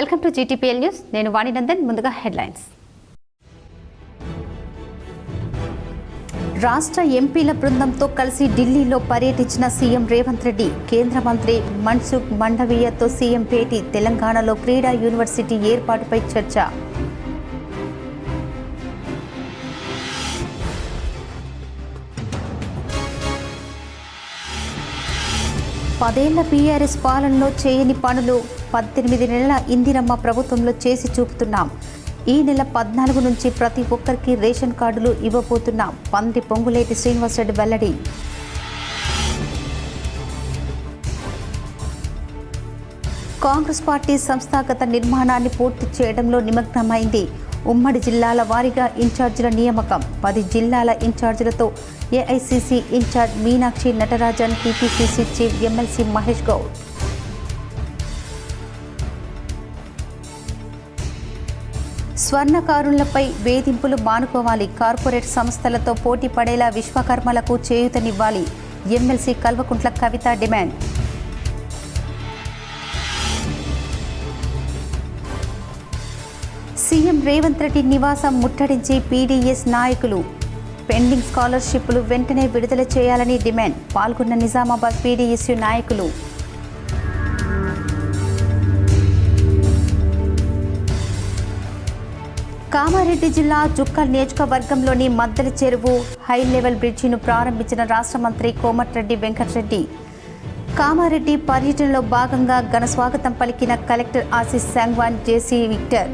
Welcome to GTPL news. నేను వాణినందన్. ముందుగా headlines. రాష్ట్ర ఎంపీల బృందంతో కలిసి ఢిల్లీలో పర్యటించిన సీఎం రేవంత్ రెడ్డి. కేంద్ర మంత్రి మన్సుఖ్ మండవీయతో సీఎం భేటీ. తెలంగాణలో క్రీడా యూనివర్సిటీ ఏర్పాటుపై చర్చ. పదేళ్ల బీఆర్ఎస్ పాలనలో చేయని పనులు 18 నెలల ఇందిరమ్మ ప్రభుత్వంలో చేసి చూపుతున్నాం. ఈ నెల 14 నుంచి ప్రతి ఒక్కరికి రేషన్ కార్డులు ఇవ్వబోతున్నాం. మంత్రి పొంగులేటి శ్రీనివాసరెడ్డి వెల్లడి. కాంగ్రెస్ పార్టీ సంస్థాగత నిర్మాణాన్ని పూర్తి చేయడంలో నిమగ్నమైంది. ఉమ్మడి జిల్లాల వారీగా ఇన్ఛార్జీల నియామకం. 10 జిల్లాల ఇన్ఛార్జీలతో AICC incharge Meenakshi Natarajan, TPCC chief MLC Mahesh Goud. స్వర్ణకారులపై వేధింపులు మానుకోవాలి. కార్పొరేట్ సంస్థలతో పోటీ పడేలా విశ్వకర్మలకు చేయూతనివ్వాలి. MLC Kalvakuntla Kavitha demand. CM Revanth Reddy నివాసం ముట్టడించి పీడీఎస్ నాయకులు. పెండింగ్ స్కాలర్షిప్లు వెంటనే విడుదల చేయాలని డిమాండ్. పాల్గొన్న నిజామాబాద్ పీడీఎస్యు నాయకులు. కామారెడ్డి జిల్లా జుక్కల్ నియోజకవర్గంలోని మద్దెల చెరువు హై లెవెల్ బ్రిడ్జిను ప్రారంభించిన రాష్ట్ర మంత్రి కోమటిరెడ్డి వెంకటరెడ్డి. కామారెడ్డి పర్యటనలో భాగంగా ఘన స్వాగతం పలికిన కలెక్టర్ ఆశీష్ సంగ్వాన్, జేసీ విక్టర్.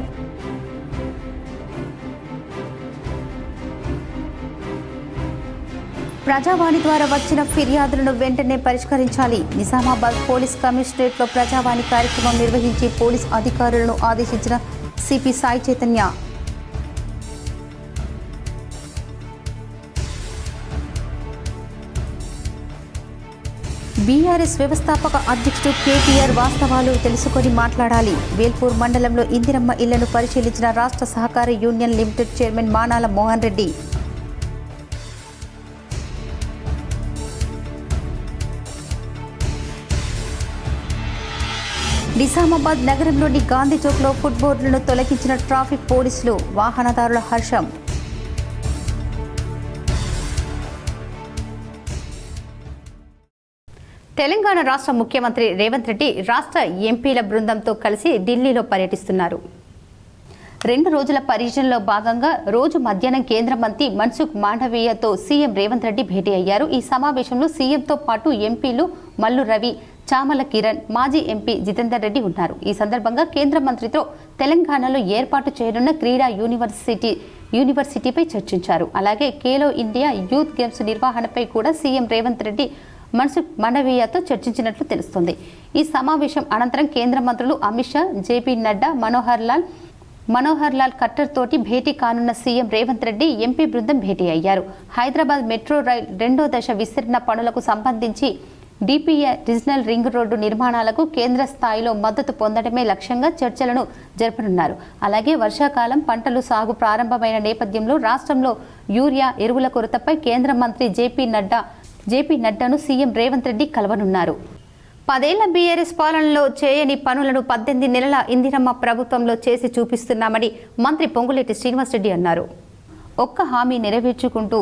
ప్రజావాణి ద్వారా వచ్చిన ఫిర్యాదులను వెంటనే పరిష్కరించాలి. నిజామాబాద్ పోలీస్ కమిషనరేట్లో ప్రజావాణి కార్యక్రమం నిర్వహించి పోలీస్ అధికారులను ఆదేశించిన సిపి సాయి చైతన్య. బీఆర్ఎస్ వ్యవస్థాపక అధ్యక్షుడు కేటీఆర్ వాస్తవాలు తెలుసుకొని మాట్లాడాలి. వేల్పూర్ మండలంలో ఇందిరమ్మ ఇళ్లను పరిశీలించిన రాష్ట్ర సహకార union limited chairman Manala Mohan Reddy. Nizamabad నగరంలోని గాంధీ చౌక్లో ఫుట్ బోర్డులను తొలగించిన ట్రాఫిక్ పోలీసులు. వాహనదారుల హర్షం. తెలంగాణ రాష్ట్ర ముఖ్యమంత్రి రేవంత్ రెడ్డి రాష్ట్ర ఎంపీల బృందంతో కలిసి ఢిల్లీలో పర్యటిస్తున్నారు. 2 రోజుల పర్యటనలో భాగంగా రోజు మధ్యాహ్నం కేంద్ర మంత్రి మన్సుఖ్ మాండవీయతో సీఎం రేవంత్ రెడ్డి భేటీ అయ్యారు. ఈ సమావేశంలో సీఎంతో పాటు ఎంపీలు మల్లు రవి, చామల కిరణ్, మాజీ ఎంపీ జితేందర్ రెడ్డి ఉన్నారు. ఈ సందర్భంగా కేంద్ర మంత్రితో తెలంగాణలో ఏర్పాటు చేయనున్న క్రీడా యూనివర్సిటీపై చర్చించారు. అలాగే ఖేలో ఇండియా యూత్ గేమ్స్ నిర్వహణపై కూడా సీఎం రేవంత్ రెడ్డి మన్సుఖ్ మాండవీయతో చర్చించినట్లు తెలుస్తోంది. ఈ సమావేశం అనంతరం కేంద్ర మంత్రులు అమిత్ షా, జేపీ నడ్డా, మనోహర్ లాల్ ఖట్టర్ తోటి భేటీ కానున్న సీఎం రేవంత్ రెడ్డి ఎంపీ బృందం భేటీ అయ్యారు. హైదరాబాద్ మెట్రో రైల్ 2వ దశ విస్తరణ పనులకు సంబంధించి డిపిఏ రీజనల్ రింగ్ రోడ్డు నిర్మాణాలకు కేంద్ర స్థాయిలో మద్దతు పొందడమే లక్ష్యంగా చర్చలను జరపనున్నారు. అలాగే వర్షాకాలం పంటలు సాగు ప్రారంభమైన నేపథ్యంలో రాష్ట్రంలో యూరియా ఎరువుల కొరతపై కేంద్ర మంత్రి జేపీ నడ్డాను సీఎం రేవంత్ రెడ్డి కలవనున్నారు. 10 ఏళ్ల బీఆర్ఎస్ పాలనలో చేయని పనులను 18 నెలల ఇందిరమ్మ ప్రభుత్వంలో చేసి చూపిస్తున్నామని మంత్రి పొంగులేటి శ్రీనివాసరెడ్డి అన్నారు. ఒక్క హామీ నెరవేర్చుకుంటూ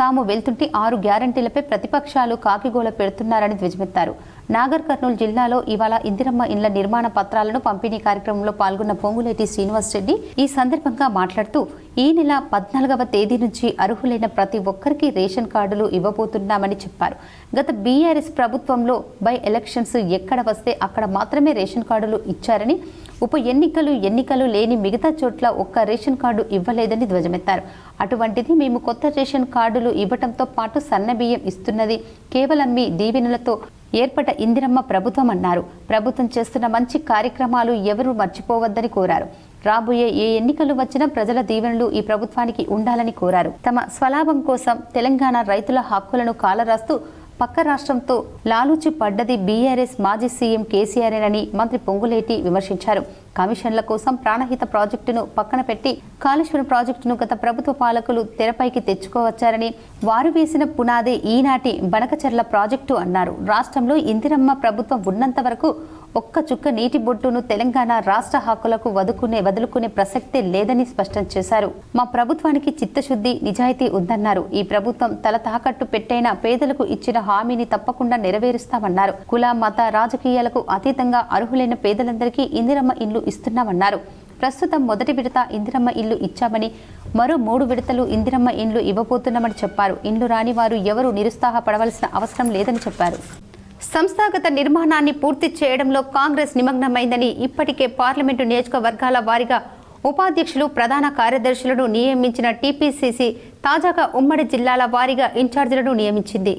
తాము వెళ్తుంటే 6 గ్యారంటీలపై ప్రతిపక్షాలు కాకిగోల పెడుతున్నారని ధ్వజమెత్తారు. నాగర్ కర్నూలు జిల్లాలో ఇవాళ ఇందిరమ్మ ఇండ్ల నిర్మాణ పత్రాలను పంపిణీ కార్యక్రమంలో పాల్గొన్న పొంగులేటి శ్రీనివాసరెడ్డి ఈ సందర్భంగా మాట్లాడుతూ ఈ నెల 14వ తేదీ నుంచి అర్హులైన ప్రతి ఒక్కరికి రేషన్ కార్డులు ఇవ్వబోతున్నామని చెప్పారు. గత బీఆర్ఎస్ ప్రభుత్వంలో బై ఎలక్షన్స్ ఎక్కడ వస్తే అక్కడ మాత్రమే రేషన్ కార్డులు ఇచ్చారని, ఉప ఎన్నికలు లేని మిగతా చోట్ల ఒక్క రేషన్ కార్డు ఇవ్వలేదని ధ్వజమెత్తారు. అటువంటిది మేము కొత్త రేషన్ కార్డులు ఇవ్వడంతో పాటు సన్నబియ్యం ఇస్తున్నది కేవలం మీ దీవెనలతో ఏర్పడ్డ ఇందిరమ్మ ప్రభుత్వం అన్నారు. ప్రభుత్వం చేస్తున్న మంచి కార్యక్రమాలు ఎవరూ మర్చిపోవద్దని కోరారు. రాబోయే ఏ ఎన్నికలు వచ్చినా ప్రజల దీవెనలు ఈ ప్రభుత్వానికి ఉండాలని కోరారు. తమ స్వలాభం కోసం తెలంగాణ రైతుల హక్కులను కాలరాస్తూ పక్క రాష్ట్రంతో లాలూచి పడ్డది బీఆర్ఎస్ మాజీ సీఎం కేసీఆర్ఏనని మంత్రి పొంగులేటి విమర్శించారు. కమిషన్ల కోసం ప్రాణహిత ప్రాజెక్టును పక్కన పెట్టి కాళేశ్వరం ప్రాజెక్టును గత ప్రభుత్వ పాలకులు తెరపైకి తెచ్చుకోవచ్చారని, వారు వేసిన పునాదే ఈనాటి బనకచెర్ల ప్రాజెక్టు అన్నారు. రాష్ట్రంలో ఇందిరమ్మ ప్రభుత్వం ఉన్నంత వరకు ఒక్క చుక్క నీటి బొట్టును తెలంగాణ రాష్ట్ర హక్కులకు వదులుకునే ప్రసక్తే లేదని స్పష్టం చేశారు. మా ప్రభుత్వానికి చిత్తశుద్ధి, నిజాయితీ ఉందన్నారు. ఈ ప్రభుత్వం తల తాకట్టు పెట్టైన పేదలకు ఇచ్చిన హామీని తప్పకుండా నెరవేరుస్తామన్నారు. కుల, మత, రాజకీయాలకు అతీతంగా అర్హులైన పేదలందరికీ ఇందిరమ్మ ఇల్లు ఇస్తున్నామన్నారు. ప్రస్తుతం మొదటి విడత ఇందిరమ్మ ఇల్లు ఇచ్చామని, మరో 3 విడతలు ఇందిరమ్మ ఇల్లు ఇవ్వబోతున్నామని చెప్పారు. ఇల్లు రాని వారు ఎవరూ నిరుత్సాహపడవలసిన అవసరం లేదని చెప్పారు. సంస్థాగత నిర్మాణాన్ని పూర్తి చేయడంలో కాంగ్రెస్ నిమగ్నమైందని, ఇప్పటికే పార్లమెంటు నియోజకవర్గాల వారీగా ఉపాధ్యక్షులు, ప్రధాన కార్యదర్శులను నియమించిన టీపీసీసీ తాజాగా ఉమ్మడి జిల్లాల వారీగా ఇన్ఛార్జీలను నియమించింది.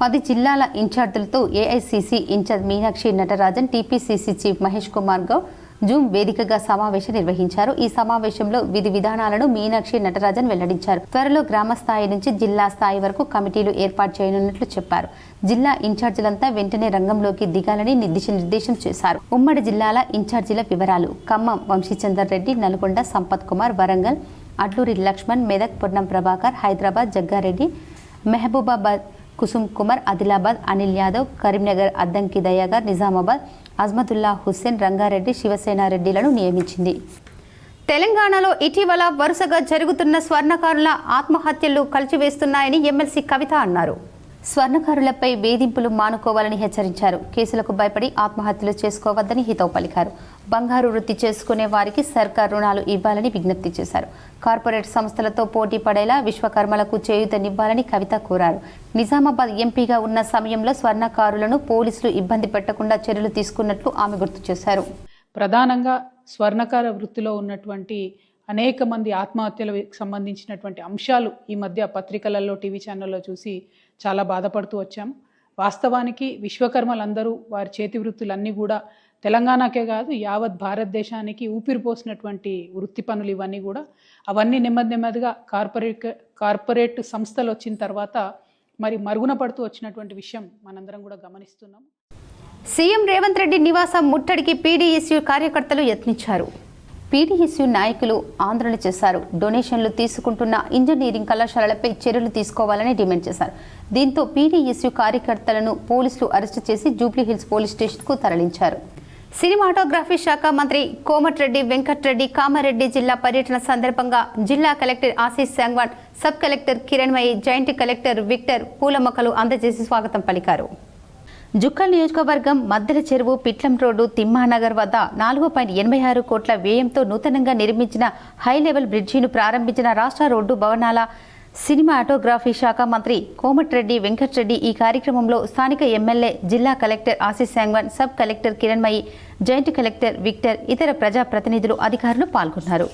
10 జిల్లాల ఇన్ఛార్జీలతో AICC incharge Meenakshi Natarajan, TPCC chief Mahesh Kumar Goud Zoom వేదికగా సమావేశం నిర్వహించారు. ఈ సమావేశంలో విధి విధానాలను మీనాక్షి నటరాజన్ వెల్లడించారు. త్వరలో గ్రామ స్థాయి నుంచి జిల్లా స్థాయి వరకు కమిటీలు ఏర్పాటు చేయనున్నట్లు చెప్పారు. జిల్లా ఇన్ఛార్జీలంతా వెంటనే రంగంలోకి దిగాలని నిర్దేశం చేశారు. ఉమ్మడి జిల్లాల ఇన్ఛార్జీల వివరాలు: ఖమ్మం వంశీచందర్ రెడ్డి, నల్గొండ సంపత్ కుమార్, వరంగల్ అడ్లూరి లక్ష్మణ్, మెదక్ పొన్నం ప్రభాకర్, హైదరాబాద్ జగ్గారెడ్డి, మహబూబాబాద్ కుసుమ్ కుమార్, ఆదిలాబాద్ అనిల్ యాదవ్, కరీంనగర్ అద్దంకి దయాగర్, నిజామాబాద్ అజ్మతుల్లా హుస్సేన్, రంగారెడ్డి శివసేనారెడ్డిలను నియమించింది. తెలంగాణలో ఇటీవల వరుసగా జరుగుతున్న స్వర్ణకారుల ఆత్మహత్యలు కలిచివేస్తున్నాయని ఎమ్మెల్సీ కవిత అన్నారు. స్వర్ణకారులపై వేధింపులు మానుకోవాలని హెచ్చరించారు. కేసులకు భయపడి ఆత్మహత్యలు చేసుకోవద్దని హితవు పలికారు. బంగారు వృత్తి చేసుకునే వారికి సర్కార్ రుణాలు ఇవ్వాలని విజ్ఞప్తి చేశారు. కార్పొరేట్ సంస్థలతో పోటీ పడేలా విశ్వకర్మలకు చేయూతనివ్వాలని కవిత కోరారు. నిజామాబాద్ ఎంపీగా ఉన్న సమయంలో స్వర్ణకారులను పోలీసులు ఇబ్బంది పెట్టకుండా చర్యలు తీసుకున్నట్లు ఆమె గుర్తు చేశారు. ప్రధానంగా స్వర్ణకార వృత్తిలో ఉన్నటువంటి అనేక మంది ఆత్మహత్యలకు సంబంధించినటువంటి అంశాలు ఈ మధ్య పత్రికలలో, టీవీ ఛానల్లో చూసి చాలా బాధపడుతూ వచ్చాము. వాస్తవానికి విశ్వకర్మలందరూ వారి చేతి వృత్తులన్నీ కూడా తెలంగాణకే కాదు యావత్ భారతదేశానికి ఊపిరిపోసినటువంటి వృత్తి పనులు ఇవన్నీ కూడా. అవన్నీ నెమ్మదిగా కార్పొరేట్ సంస్థలు వచ్చిన తర్వాత మరి మరుగున పడుతూ వచ్చినటువంటి విషయం మనందరం కూడా గమనిస్తున్నాం. సీఎం రేవంత్ రెడ్డి నివాసం ముట్టడికి పీడీఎస్యూ కార్యకర్తలు యత్నించారు. పీడీఎస్యూ నాయకులు ఆందోళన చేశారు. డొనేషన్లు తీసుకుంటున్న ఇంజనీరింగ్ కళాశాలలపై చర్యలు తీసుకోవాలని డిమాండ్ చేశారు. దీంతో పీడీఎస్యూ కార్యకర్తలను పోలీసులు అరెస్టు చేసి జూబ్లీహిల్స్ పోలీస్ స్టేషన్కు తరలించారు. సినిమాటోగ్రఫీ శాఖ మంత్రి కోమటిరెడ్డి వెంకటరెడ్డి కామారెడ్డి జిల్లా పర్యటన సందర్భంగా జిల్లా collector Ashish Sangwan, sub collector Kiranmayi, joint collector Victor పూల మొక్కలు అందజేసి స్వాగతం పలికారు. జుక్కల్ నియోజకవర్గం మద్దెల చెరువు, పిట్లం రోడ్డు, తిమ్మానగర్ వద్ద 4.86 కోట్ల వ్యయంతో నూతనంగా నిర్మించిన హై లెవెల్ బ్రిడ్జిను ప్రారంభించిన రాష్ట్ర రోడ్డు భవనాల సినిమాటోగ్రఫీ శాఖ మంత్రి కోమటిరెడ్డి వెంకటరెడ్డి ఈ కార్యక్రమంలో స్థానిక ఎమ్మెల్యే, జిల్లా collector Ashish Sangwan, sub collector Kiranmayi, joint collector Victor, ఇతర ప్రజాప్రతినిధులు, అధికారులు పాల్గొన్నారు.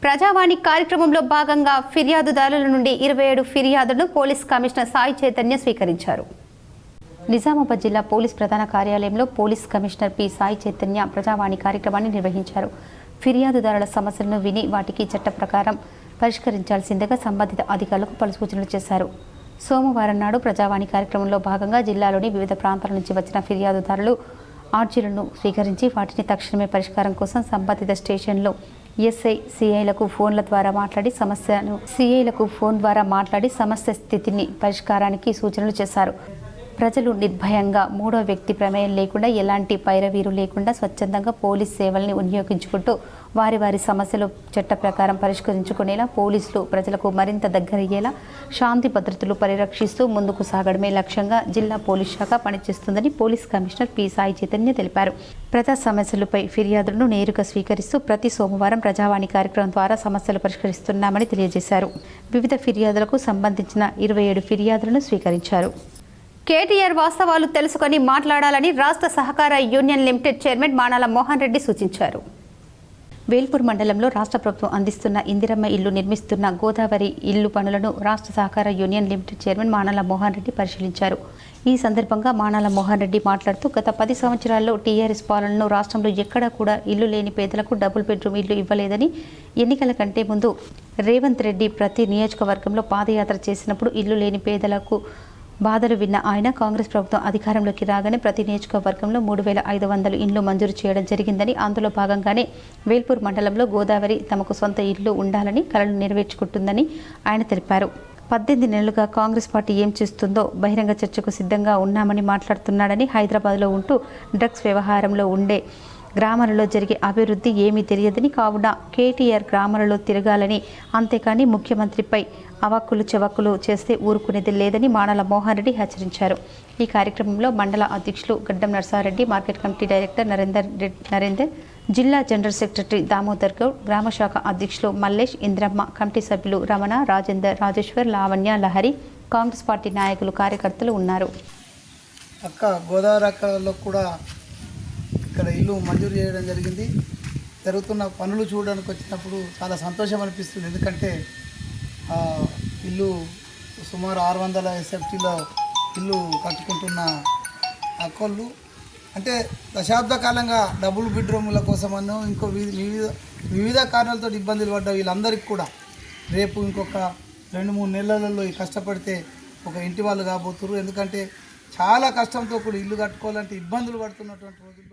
ప్రజావాణి కార్యక్రమంలో భాగంగా ఫిర్యాదుదారుల నుండి 27 ఫిర్యాదులను పోలీస్ కమిషనర్ సాయి చైతన్య స్వీకరించారు. నిజామాబాద్ జిల్లా పోలీస్ ప్రధాన కార్యాలయంలో police commissioner P Sai Chaitanya Prajavani కార్యక్రమాన్ని నిర్వహించారు. ఫిర్యాదుదారుల సమస్యలను విని వాటికి చట్ట ప్రకారం పరిష్కరించాల్సిందిగా సంబంధిత అధికారులకు పలు సూచనలు చేశారు. సోమవారం నాడు ప్రజావాణి కార్యక్రమంలో భాగంగా జిల్లాలోని వివిధ ప్రాంతాల నుంచి వచ్చిన ఫిర్యాదుదారులు ఆర్జీలను స్వీకరించి వాటిని తక్షణమే పరిష్కారం కోసం సంబంధిత స్టేషన్లో ఎస్ఐ, సిఐలకు ఫోన్ ద్వారా మాట్లాడి సమస్య స్థితిని పరిష్కారానికి సూచనలు చేశారు. ప్రజలు నిర్భయంగా మూడో వ్యక్తి ప్రమేయం లేకుండా, ఎలాంటి పైరవీరు లేకుండా స్వచ్ఛందంగా పోలీస్ సేవల్ని వినియోగించుకుంటూ వారి సమస్యలు చట్ట ప్రకారం పరిష్కరించుకునేలా పోలీసులు ప్రజలకు మరింత దగ్గరయ్యేలా శాంతి భద్రతలు పరిరక్షిస్తూ ముందుకు సాగడమే లక్ష్యంగా జిల్లా పోలీస్ శాఖ పనిచేస్తుందని police commissioner P Sai Chaitanya తెలిపారు. ప్రజా సమస్యలపై ఫిర్యాదులను నేరుగా స్వీకరిస్తూ ప్రతి సోమవారం ప్రజావాణి కార్యక్రమం ద్వారా సమస్యలు పరిష్కరిస్తున్నామని తెలియజేశారు. వివిధ ఫిర్యాదులకు సంబంధించిన 27 ఫిర్యాదులను స్వీకరించారు. కేటీఆర్ వాస్తవాలు తెలుసుకొని మాట్లాడాలని రాష్ట్ర సహకార union limited chairman Manala Mohan Reddy సూచించారు. వేల్పూర్ మండలంలో రాష్ట్ర ప్రభుత్వం అందిస్తున్న ఇందిరమ్మ ఇల్లు నిర్మిస్తున్న గోదావరి ఇల్లు పనులను రాష్ట్ర సహకార union limited chairman Manala Mohan Reddy పరిశీలించారు. ఈ సందర్భంగా మానాల మోహన్ రెడ్డి మాట్లాడుతూ గత 10 సంవత్సరాల్లో టీఆర్ఎస్ పాలనలో రాష్ట్రంలో ఎక్కడా కూడా ఇల్లు లేని పేదలకు డబుల్ బెడ్రూమ్ ఇల్లు ఇవ్వలేదని, ఎన్నికల కంటే ముందు రేవంత్ రెడ్డి ప్రతి నియోజకవర్గంలో పాదయాత్ర చేసినప్పుడు ఇల్లు లేని పేదలకు బాధలు విన్న ఆయన కాంగ్రెస్ ప్రభుత్వం అధికారంలోకి రాగానే ప్రతి నియోజకవర్గంలో 3500 ఇండ్లు మంజూరు చేయడం జరిగిందని, అందులో భాగంగానే వేల్పూర్ మండలంలో గోదావరి తమకు సొంత ఇల్లు ఉండాలని కలలు నెరవేర్చుకుంటుందని ఆయన తెలిపారు. 18 నెలలుగా కాంగ్రెస్ పార్టీ ఏం చేస్తుందో బహిరంగ చర్చకు సిద్ధంగా ఉన్నామని మాట్లాడుతున్నాడని, హైదరాబాద్లో ఉంటూ డ్రగ్స్ వ్యవహారంలో ఉండే గ్రామాలలో జరిగే అభివృద్ధి ఏమీ తెలియదని, కావున కేటీఆర్ గ్రామాలలో తిరగాలని, అంతేకాని ముఖ్యమంత్రిపై అవాక్కులు చెవాక్కులు చేస్తే ఊరుకునేది లేదని మానల మోహన్ రెడ్డి హెచ్చరించారు. ఈ కార్యక్రమంలో మండల అధ్యక్షులు గడ్డం Narsa Reddy, market committee director Narender, జిల్లా జనరల్ సెక్రటరీ దామోదర్ గౌడ్, గ్రామ శాఖ అధ్యక్షులు మల్లేష్, ఇంద్రమ్మ, కమిటీ సభ్యులు రమణ, రాజేందర్, రాజేశ్వర్, లావణ్య, లహరి, కాంగ్రెస్ పార్టీ నాయకులు, కార్యకర్తలు ఉన్నారు. గోదావరి అక్కలో కూడా ఇక్కడ ఇల్లు మంజూరు చేయడం జరిగింది. జరుగుతున్న పనులు చూడడానికి వచ్చినప్పుడు చాలా సంతోషం అనిపిస్తుంది. ఎందుకంటే ఇల్లు సుమారు 600 SFTలో ఇల్లు కట్టుకుంటున్న అక్కళ్ళు అంటే దశాబ్ద కాలంగా డబుల్ బెడ్రూముల కోసమనో ఇంకో వివిధ కారణాలతో ఇబ్బందులు పడ్డ వీళ్ళందరికీ కూడా రేపు ఇంకొక 2-3 నెలలలో కష్టపడితే ఒక ఇంటి వాళ్ళు కాబోతున్నారు. ఎందుకంటే చాలా కష్టంతో కూడా ఇల్లు కట్టుకోవాలంటే ఇబ్బందులు పడుతున్నటువంటి రోజుల్లో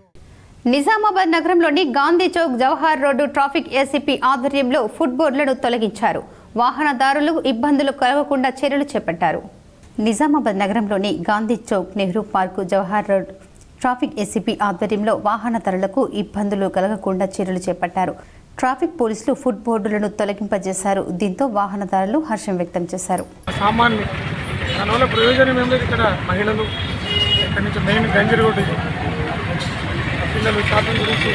నిజామాబాద్ నగరంలోని Gandhi Chowk, Jawahar road traffic ACP ఆధ్వర్యంలో ఫుట్ బోర్డులను తొలగించారు. వాహనదారులు ఇబ్బందులు కలగకుండా చర్యలు చేపట్టారు. నిజామాబాద్ నగరంలోని Gandhi Chowk, Nehru park, Jawahar road traffic ACP ఆధ్వర్యంలో వాహనదారులకు ఇబ్బందులు కలగకుండా చర్యలు చేపట్టారు. ట్రాఫిక్ పోలీసులు ఫుట్ బోర్డులను తొలగింపజేశారు. దీంతో వాహనదారులు హర్షం వ్యక్తం చేశారు. సామాన్లు దానివల్ల ప్రయోజనం ఏం లేదు. ఇక్కడ మహిళలు ఇక్కడి నుంచి మెయిన్ గంజి రోడ్డు, పిల్లలు షాపింగ్ గురించి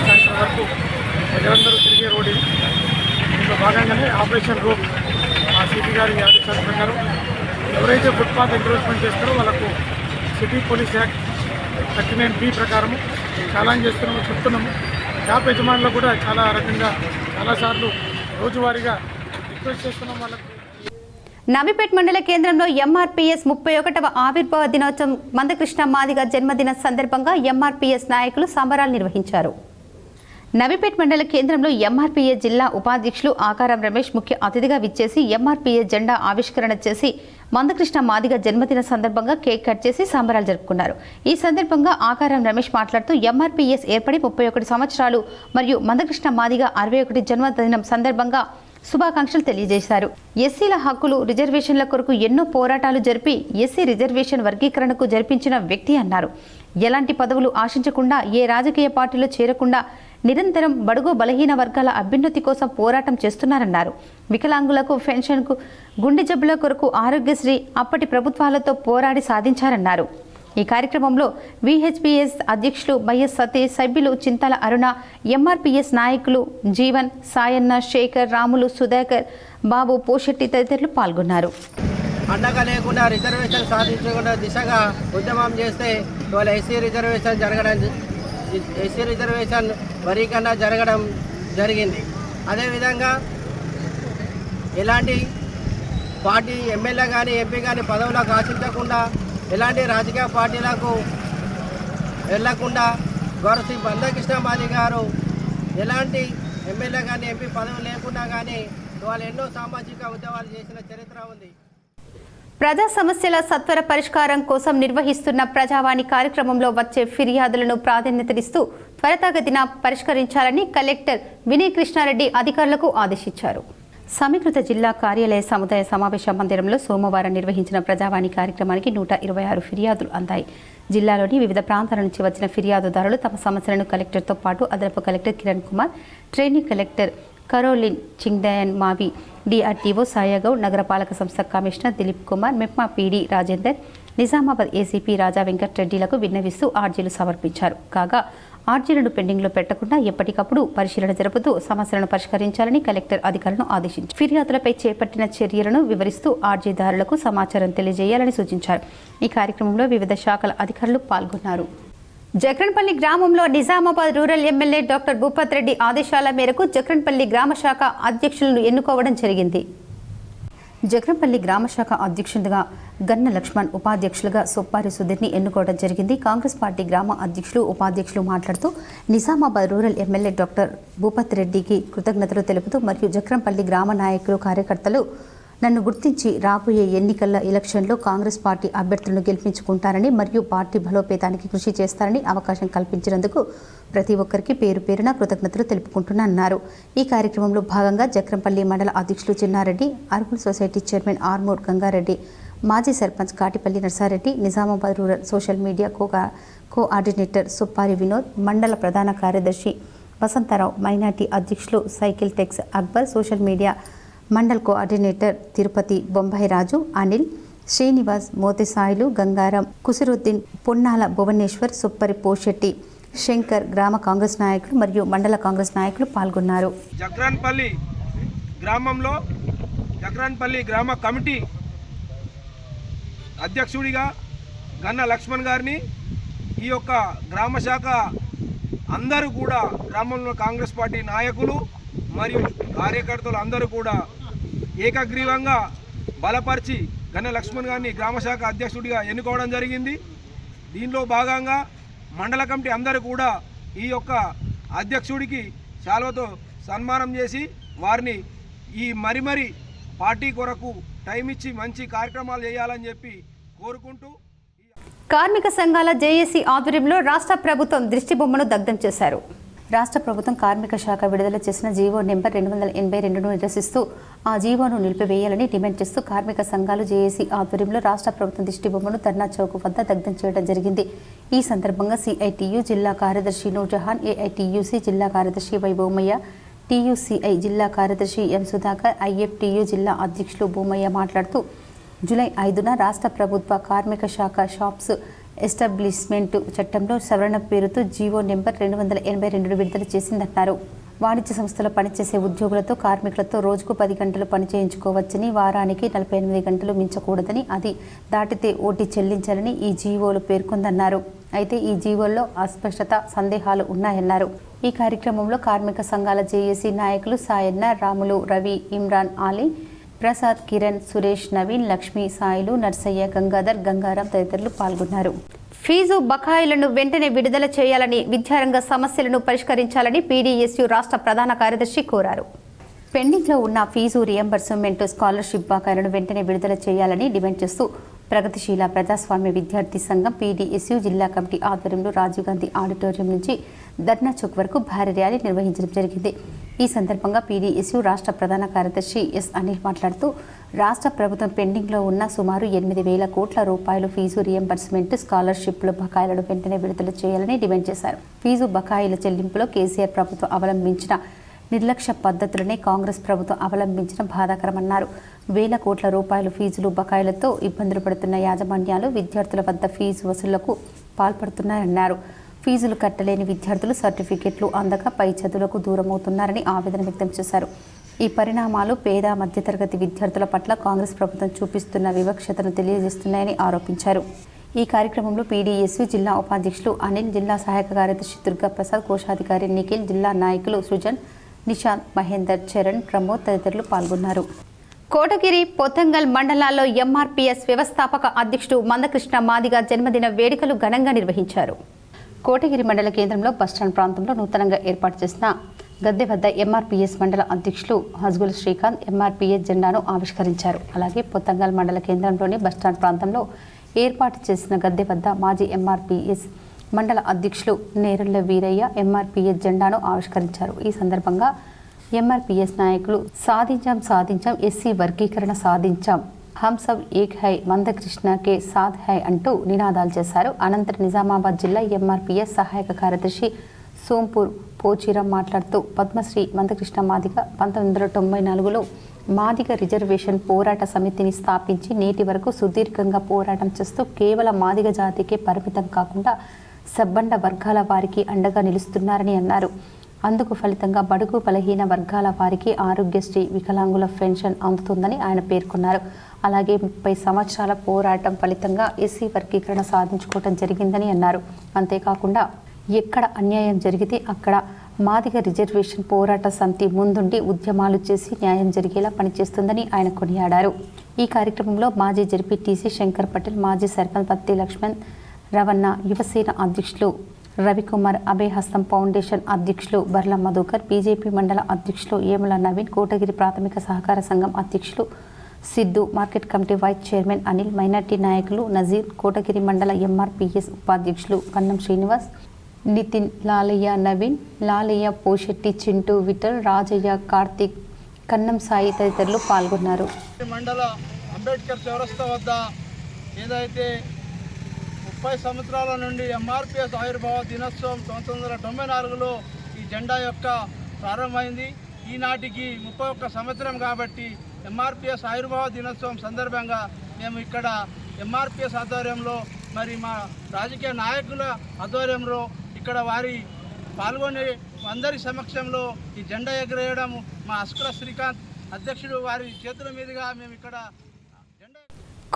సాయంత్రం వరకు ప్రజలందరూ తిరిగే రోడ్డు. దీంట్లో భాగంగానే ఆపరేషన్ రూప్ ఆ సిటీ గారి ఆదేశాల ప్రకారం ఎవరైతే ఫుట్పాత్ ఎంక్రోచ్మెంట్ చేస్తారో వాళ్ళకు సిటీ పోలీస్ యాక్ట్ 39B ప్రకారము చాలాన్ చేస్తున్నాము, చెప్తున్నాము. షాప్ యజమానులు కూడా చాలా రకంగా చాలాసార్లు రోజువారీగా రిక్వెస్ట్ చేస్తున్నాం వాళ్ళకు. నవీపేట్ మండల కేంద్రంలో ఎంఆర్పీఎస్ 31వ ఆవిర్భావ దినోత్సవం మందకృష్ణ మాదిగ జన్మదిన సందర్భంగా ఎంఆర్పీఎస్ నాయకులు సంబరాలు నిర్వహించారు. నవీపేట్ మండల కేంద్రంలో ఎంఆర్పీఎస్ జిల్లా ఉపాధ్యక్షులు ఆకారం రమేష్ ముఖ్య అతిథిగా విచ్చేసి ఎంఆర్పీఎస్ జెండా ఆవిష్కరణ చేసి మందకృష్ణ మాదిగ జన్మదిన సందర్భంగా కేక్ కట్ చేసి సంబరాలు జరుపుకున్నారు. ఈ సందర్భంగా ఆకారం రమేష్ మాట్లాడుతూ ఎంఆర్పీఎస్ ఏర్పడి 31 సంవత్సరాలు మరియు మందకృష్ణ మాదిగ 61 జన్మదినం సందర్భంగా శుభాకాంక్షలు తెలియజేశారు. ఎస్సీల హక్కులు, రిజర్వేషన్ల కొరకు ఎన్నో పోరాటాలు జరిపి ఎస్సీ రిజర్వేషన్ వర్గీకరణకు జరిపించిన వ్యక్తి అన్నారు. ఎలాంటి పదవులు ఆశించకుండా, ఏ రాజకీయ పార్టీలో చేరకుండా నిరంతరం బడుగు బలహీన వర్గాల అభ్యున్నతి కోసం పోరాటం చేస్తున్నారన్నారు. వికలాంగులకు పెన్షన్కు, గుండె జబ్బుల కొరకు ఆరోగ్యశ్రీ అప్పటి ప్రభుత్వాలతో పోరాడి సాధించారన్నారు. ఈ కార్యక్రమంలో విహెచ్పిఎస్ అధ్యక్షులు వైఎస్ సతీష్, సభ్యులు చింతల అరుణ, ఎంఆర్పీఎస్ నాయకులు జీవన్, సాయన్న, శేఖర్, రాములు, సుధాకర్, బాబు, పోషెట్టి తదితరులు పాల్గొన్నారు. అండగా లేకుండా రిజర్వేషన్ సాధించకుండా దిశగా ఉద్యమం చేస్తే ఇవాళ ఎస్సీ రిజర్వేషన్ వరీకరణ జరగడం జరిగింది. అదేవిధంగా ఎలాంటి పార్టీ ఎమ్మెల్యే కానీ ఎంపీ కానీ పదవులకు ఆశించకుండా, ఎలాంటి రాజకీయ పార్టీలకు వెళ్లకుండా గౌరవ శ్రీ మందకృష్ణ మాదిగ గారు ఎలాంటి ఎమ్మెల్యే కానీ ఎంపీ పదవి లేకుండా కానీ వాళ్ళు ఎన్నో సామాజిక ఉద్యమాలు చేసిన చరిత్ర ఉంది. ప్రజా సమస్యల సత్వర పరిష్కారం కోసం నిర్వహిస్తున్న ప్రజావాణి కార్యక్రమంలో వచ్చే ఫిర్యాదులను ప్రాధాన్యతనిస్తూ త్వరితగతిన పరిష్కరించాలని కలెక్టర్ వినయ్ కృష్ణారెడ్డి అధికారులకు ఆదేశించారు. సమీకృత జిల్లా కార్యాలయ సముదాయ సమావేశ మందిరంలో సోమవారం నిర్వహించిన ప్రజావాణి కార్యక్రమానికి 126 ఫిర్యాదులు అందాయి. జిల్లాలోని వివిధ ప్రాంతాల నుంచి వచ్చిన ఫిర్యాదుదారులు తమ సమస్యలను కలెక్టర్తో పాటు అదనపు collector Kiran Kumar, training collector Karolin Chingdayan Mawi, DRTO Saigoud, నగరపాలక సంస్థ commissioner Dilip Kumar, MEPMA PD Rajender, Nizamabad ACP Raja వెంకటరెడ్డిలకు విన్నవిస్తూ ఆర్జీలు సమర్పించారు. కాగా ఆర్జీలను పెండింగ్లో పెట్టకుండా ఎప్పటికప్పుడు పరిశీలన జరుపుతూ సమస్యలను పరిష్కరించాలని కలెక్టర్ అధికారులను ఆదేశించారు. ఫిర్యాదులపై చేపట్టిన చర్యలను వివరిస్తూ ఆర్జీదారులకు సమాచారం తెలియజేయాలని సూచించారు. ఈ కార్యక్రమంలో వివిధ శాఖల అధికారులు పాల్గొన్నారు. జక్రన్పల్లి గ్రామంలో Nizamabad rural MLA doctor Bhupath Reddy ఆదేశాల మేరకు జక్రన్పల్లి గ్రామ శాఖ అధ్యక్షులను ఎన్నుకోవడం జరిగింది. జక్రన్పల్లి గ్రామ శాఖ అధ్యక్షుడిగా గన్న లక్ష్మణ్, ఉపాధ్యక్షులుగా సొప్పారి సుధీర్ని ఎన్నుకోవడం జరిగింది. కాంగ్రెస్ పార్టీ గ్రామ అధ్యక్షులు, ఉపాధ్యక్షులు మాట్లాడుతూ Nizamabad rural MLA doctor Bhupath రెడ్డికి కృతజ్ఞతలు తెలుపుతూ మరియు జక్రన్పల్లి గ్రామ నాయకులు, కార్యకర్తలు నన్ను గుర్తించి రాబోయే ఎన్నికల ఎలక్షన్లో కాంగ్రెస్ పార్టీ అభ్యర్థులను గెలిపించుకుంటారని మరియు పార్టీ బలోపేతానికి కృషి చేస్తారని అవకాశం కల్పించినందుకు ప్రతి ఒక్కరికి పేరు పేరున కృతజ్ఞతలు తెలుపుకుంటున్నారన్నారు. ఈ కార్యక్రమంలో భాగంగా జక్రంపల్లి మండల అధ్యక్షులు Chinnareddy, urban society chairman Armoor Gangareddy, మాజీ sarpanch Katipalli Narsareddy, Nizamabad rural social media coordinator Suppari Vinod, మండల ప్రధాన కార్యదర్శి వసంతరావు, మైనార్టీ అధ్యక్షులు సైకిల్ టెక్స్ అక్బర్, సోషల్ మీడియా మండల్ కోఆర్డినేటర్ తిరుపతి బొంబాయి రాజు, అనిల్, శ్రీనివాస్, మోతిసాయిలు, గంగారం, కుసిరుద్దీన్, పొన్నాల భువనేశ్వర్, సుప్పరి పోషెట్టి, శంకర్, గ్రామ కాంగ్రెస్ నాయకులు మరియు మండల కాంగ్రెస్ నాయకులు పాల్గొన్నారు. జక్రాన్పల్లి గ్రామంలో జక్రాన్పల్లి గ్రామ కమిటీ అధ్యక్షుడిగా గన్న లక్ష్మణ్ గారిని, ఈ యొక్క గ్రామ శాఖ అందరూ కూడా గ్రామంలో కాంగ్రెస్ పార్టీ నాయకులు మరియు కార్యకర్తలు అందరూ కూడా ఏకగ్రీవంగా బలపరిచి గన్న లక్ష్మణ్ గారిని గ్రామశాఖ అధ్యక్షుడిగా ఎన్నుకోవడం జరిగింది. దీనిలో భాగంగా మండల కమిటీ అందరూ కూడా ఈ యొక్క అధ్యక్షుడికి శాలువతో సన్మానం చేసి వారిని ఈ మరి పార్టీ కొరకు టైం ఇచ్చి మంచి కార్యక్రమాలు చేయాలని చెప్పి కోరుకుంటూ కార్మిక సంఘాల జేఏసీ ఆధ్వర్యంలో రాష్ట్ర ప్రభుత్వం దిష్టిబొమ్మను దగ్ధం చేశారు. రాష్ట్ర ప్రభుత్వం కార్మిక శాఖ విడుదల చేసిన జీవో నెంబర్ 282ను నిరసిస్తూ ఆ జీవోను నిలిపివేయాలని డిమాండ్ చేస్తూ కార్మిక సంఘాలు జేఏసీ ఆధ్వర్యంలో రాష్ట్ర ప్రభుత్వం దిష్టిబొమ్మను ధర్నా చౌక్ వద్ద దగ్ధం చేయడం జరిగింది. ఈ సందర్భంగా సిఐటియు జిల్లా కార్యదర్శి నూర్జహాన్, ఏఐటియుసి జిల్లా కార్యదర్శి వై భూమయ్య, టీయూసీఐ జిల్లా కార్యదర్శి ఎం సుధాకర్, ఐఎఫ్టియు జిల్లా అధ్యక్షులు భూమయ్య మాట్లాడుతూ జూలై 5న రాష్ట్ర ప్రభుత్వ కార్మిక శాఖ షాప్స్ ఎస్టాబ్లిష్మెంట్ చట్టంలో సవరణ పేరుతో జీవో నెంబర్ 282 విడుదల చేసిందన్నారు. వాణిజ్య సంస్థలో పనిచేసే ఉద్యోగులతో కార్మికులతో రోజుకు 10 గంటలు పని చేయించుకోవచ్చని, వారానికి 48 గంటలు మించకూడదని, అది దాటితే ఓటీ చెల్లించాలని ఈ జీవోలు పేర్కొందన్నారు. అయితే ఈ జీవోల్లో అస్పష్టత, సందేహాలు ఉన్నాయన్నారు. ఈ కార్యక్రమంలో కార్మిక సంఘాల జేఏసీ నాయకులు సాయన్న, రాములు, రవి, ఇమ్రాన్, ఆలీ, ప్రసాద్, కిరణ్, సురేష్, నవీన్, లక్ష్మి, సాయిలు, నర్సయ్య, గంగాధర్, గంగారాం తదితరులు పాల్గొన్నారు. ఫీజు బకాయిలను వెంటనే విడుదల చేయాలని, విద్యారంగ సమస్యలను పరిష్కరించాలని పీడీఎస్యు రాష్ట్ర ప్రధాన కార్యదర్శి కోరారు. పెండింగ్లో ఉన్న ఫీజు రియంబర్స్మెంట్, స్కాలర్షిప్ బకాయిలను వెంటనే విడుదల చేయాలని డిమాండ్ చేస్తూ ప్రగతిశీల ప్రజాస్వామ్య విద్యార్థి సంఘం పీడీఎస్యు జిల్లా కమిటీ ఆధ్వర్యంలో రాజీవ్ గాంధీ ఆడిటోరియం నుంచి ధర్నా చౌక్ వరకు భారీ ర్యాలీ నిర్వహించడం జరిగింది. ఈ సందర్భంగా పీడీఎస్యు రాష్ట్ర ప్రధాన కార్యదర్శి ఎస్ అనిల్ మాట్లాడుతూ రాష్ట్ర ప్రభుత్వం పెండింగ్లో ఉన్న సుమారు 8,000 కోట్ల రూపాయలు ఫీజు రియంబర్స్మెంట్, స్కాలర్షిప్ల బకాయిలను వెంటనే విడుదల చేయాలని డిమాండ్ చేశారు. ఫీజు బకాయిల చెల్లింపులో కేసీఆర్ ప్రభుత్వం అవలంబించిన నిర్లక్ష్య పద్ధతులనే కాంగ్రెస్ ప్రభుత్వం అవలంబించిన బాధాకరమన్నారు. 1,000 కోట్ల రూపాయలు ఫీజులు బకాయిలతో ఇబ్బందులు పడుతున్న యాజమాన్యాలు విద్యార్థుల వద్ద ఫీజు వసూళ్లకు పాల్పడుతున్నారన్నారు. ఫీజులు కట్టలేని విద్యార్థులు సర్టిఫికెట్లు అందక పై చదువులకు దూరమవుతున్నారని ఆవేదన వ్యక్తం చేశారు. ఈ పరిణామాలు పేద మధ్యతరగతి విద్యార్థుల పట్ల కాంగ్రెస్ ప్రభుత్వం చూపిస్తున్న వివక్షతను తెలియజేస్తున్నాయని ఆరోపించారు. ఈ కార్యక్రమంలో పీడీఎస్యు జిల్లా ఉపాధ్యక్షులు అనిల్, జిల్లా సహాయక కార్యదర్శి దుర్గాప్రసాద్, కోశాధికారి నిఖిల్, జిల్లా నాయకులు సృజన్, నిశాంత్, మహేందర్, చరణ్, ప్రమోద్ తదితరులు పాల్గొన్నారు. కోటగిరి, పొతంగల్ మండలాల్లో ఎంఆర్పీఎస్ వ్యవస్థాపక అధ్యక్షుడు మందకృష్ణ మాదిగ జన్మదిన వేడుకలు ఘనంగా నిర్వహించారు. కోటగిరి మండల కేంద్రంలో బస్టాండ్ ప్రాంతంలో నూతనంగా ఏర్పాటు చేసిన గద్దె వద్ద ఎంఆర్పీఎస్ మండల అధ్యక్షులు హజ్గుల్ శ్రీకాంత్ ఎంఆర్పీఎస్ జెండాను ఆవిష్కరించారు. అలాగే పొతంగల్ మండల కేంద్రంలోని బస్టాండ్ ప్రాంతంలో ఏర్పాటు చేసిన గద్దె వద్ద మాజీ ఎంఆర్పీఎస్ మండల అధ్యక్షులు నేరళ్ల వీరయ్య ఎంఆర్పీఎస్ జెండాను ఆవిష్కరించారు. ఈ సందర్భంగా ఎంఆర్పీఎస్ నాయకులు సాధించాం, ఎస్సీ వర్గీకరణ సాధించాం, హమ్ సబ్ ఏక్ హై, మందకృష్ణకే సాథ్ హై అంటూ నినాదాలు చేశారు. అనంతరం నిజామాబాద్ జిల్లా ఎంఆర్పీఎస్ సహాయక కార్యదర్శి సోంపూర్ పోచీరం మాట్లాడుతూ పద్మశ్రీ మందకృష్ణ మాదిగ 1994లో మాదిగ రిజర్వేషన్ పోరాట సమితిని స్థాపించి నేటి వరకు సుదీర్ఘంగా పోరాటం చేస్తూ కేవలం మాదిగ జాతికే పరిమితం కాకుండా సబ్బండ వర్గాల వారికి అండగా నిలుస్తున్నారని అన్నారు. అందుకు ఫలితంగా బడుగు బలహీన వర్గాల వారికి ఆరోగ్యశ్రీ, వికలాంగుల పెన్షన్ అందుతుందని ఆయన పేర్కొన్నారు. అలాగే 30 సంవత్సరాల పోరాటం ఫలితంగా ఎస్సీ వర్గీకరణ సాధించుకోవడం జరిగిందని అన్నారు. అంతేకాకుండా ఎక్కడ అన్యాయం జరిగితే అక్కడ మాదిగ రిజర్వేషన్ పోరాట సమితి ముందుండి ఉద్యమాలు చేసి న్యాయం జరిగేలా పనిచేస్తుందని ఆయన కొనియాడారు. ఈ కార్యక్రమంలో మాజీ జెడ్పీటీసీ శంకర్ పటేల్, మాజీ సర్పంచ్ పత్తి లక్ష్మణ్, రవణ, యువసేన అధ్యక్షులు రవికుమార్, అభయహస్తం ఫౌండేషన్ అధ్యక్షులు బర్ల మధుకర్, బీజేపీ మండల అధ్యక్షులు ఏముల నవీన్, కోటగిరి ప్రాథమిక సహకార సంఘం అధ్యక్షులు Siddhu, market committee vice chairman Anil, minority నాయకులు నజీర్, కోటగిరి మండల ఎంఆర్పీఎస్ ఉపాధ్యక్షులు కన్నం శ్రీనివాస్, నితిన్, లాలయ్య, నవీన్, లాలయ్య, పోషెట్టి, చింటూ, విఠల్, రాజయ్య, కార్తిక్, కన్నం సాయి తదితరులు పాల్గొన్నారు. మండల అంబేద్కర్ చౌరస్తా వద్ద ఏదైతే 30 సంవత్సరాల నుండి ఎంఆర్పిఎస్ ఆవిర్భావ దినోత్సవం 1994లో ఈ జెండా యొక్క ప్రారంభమైంది. ఈనాటికి 31 సంవత్సరం కాబట్టి ఎంఆర్పిఎస్ ఆవిర్భావ దినోత్సవం సందర్భంగా మేము ఇక్కడ ఎంఆర్పిఎస్ ఆధ్వర్యంలో మరి మా రాజకీయ నాయకుల ఆధ్వర్యంలో ఇక్కడ వారి పాల్గొనే అందరి సమక్షంలో ఈ జెండా ఎగరేయడం మా అస్కర శ్రీకాంత్ అధ్యక్షుడు వారి చేతుల మీదుగా మేము ఇక్కడ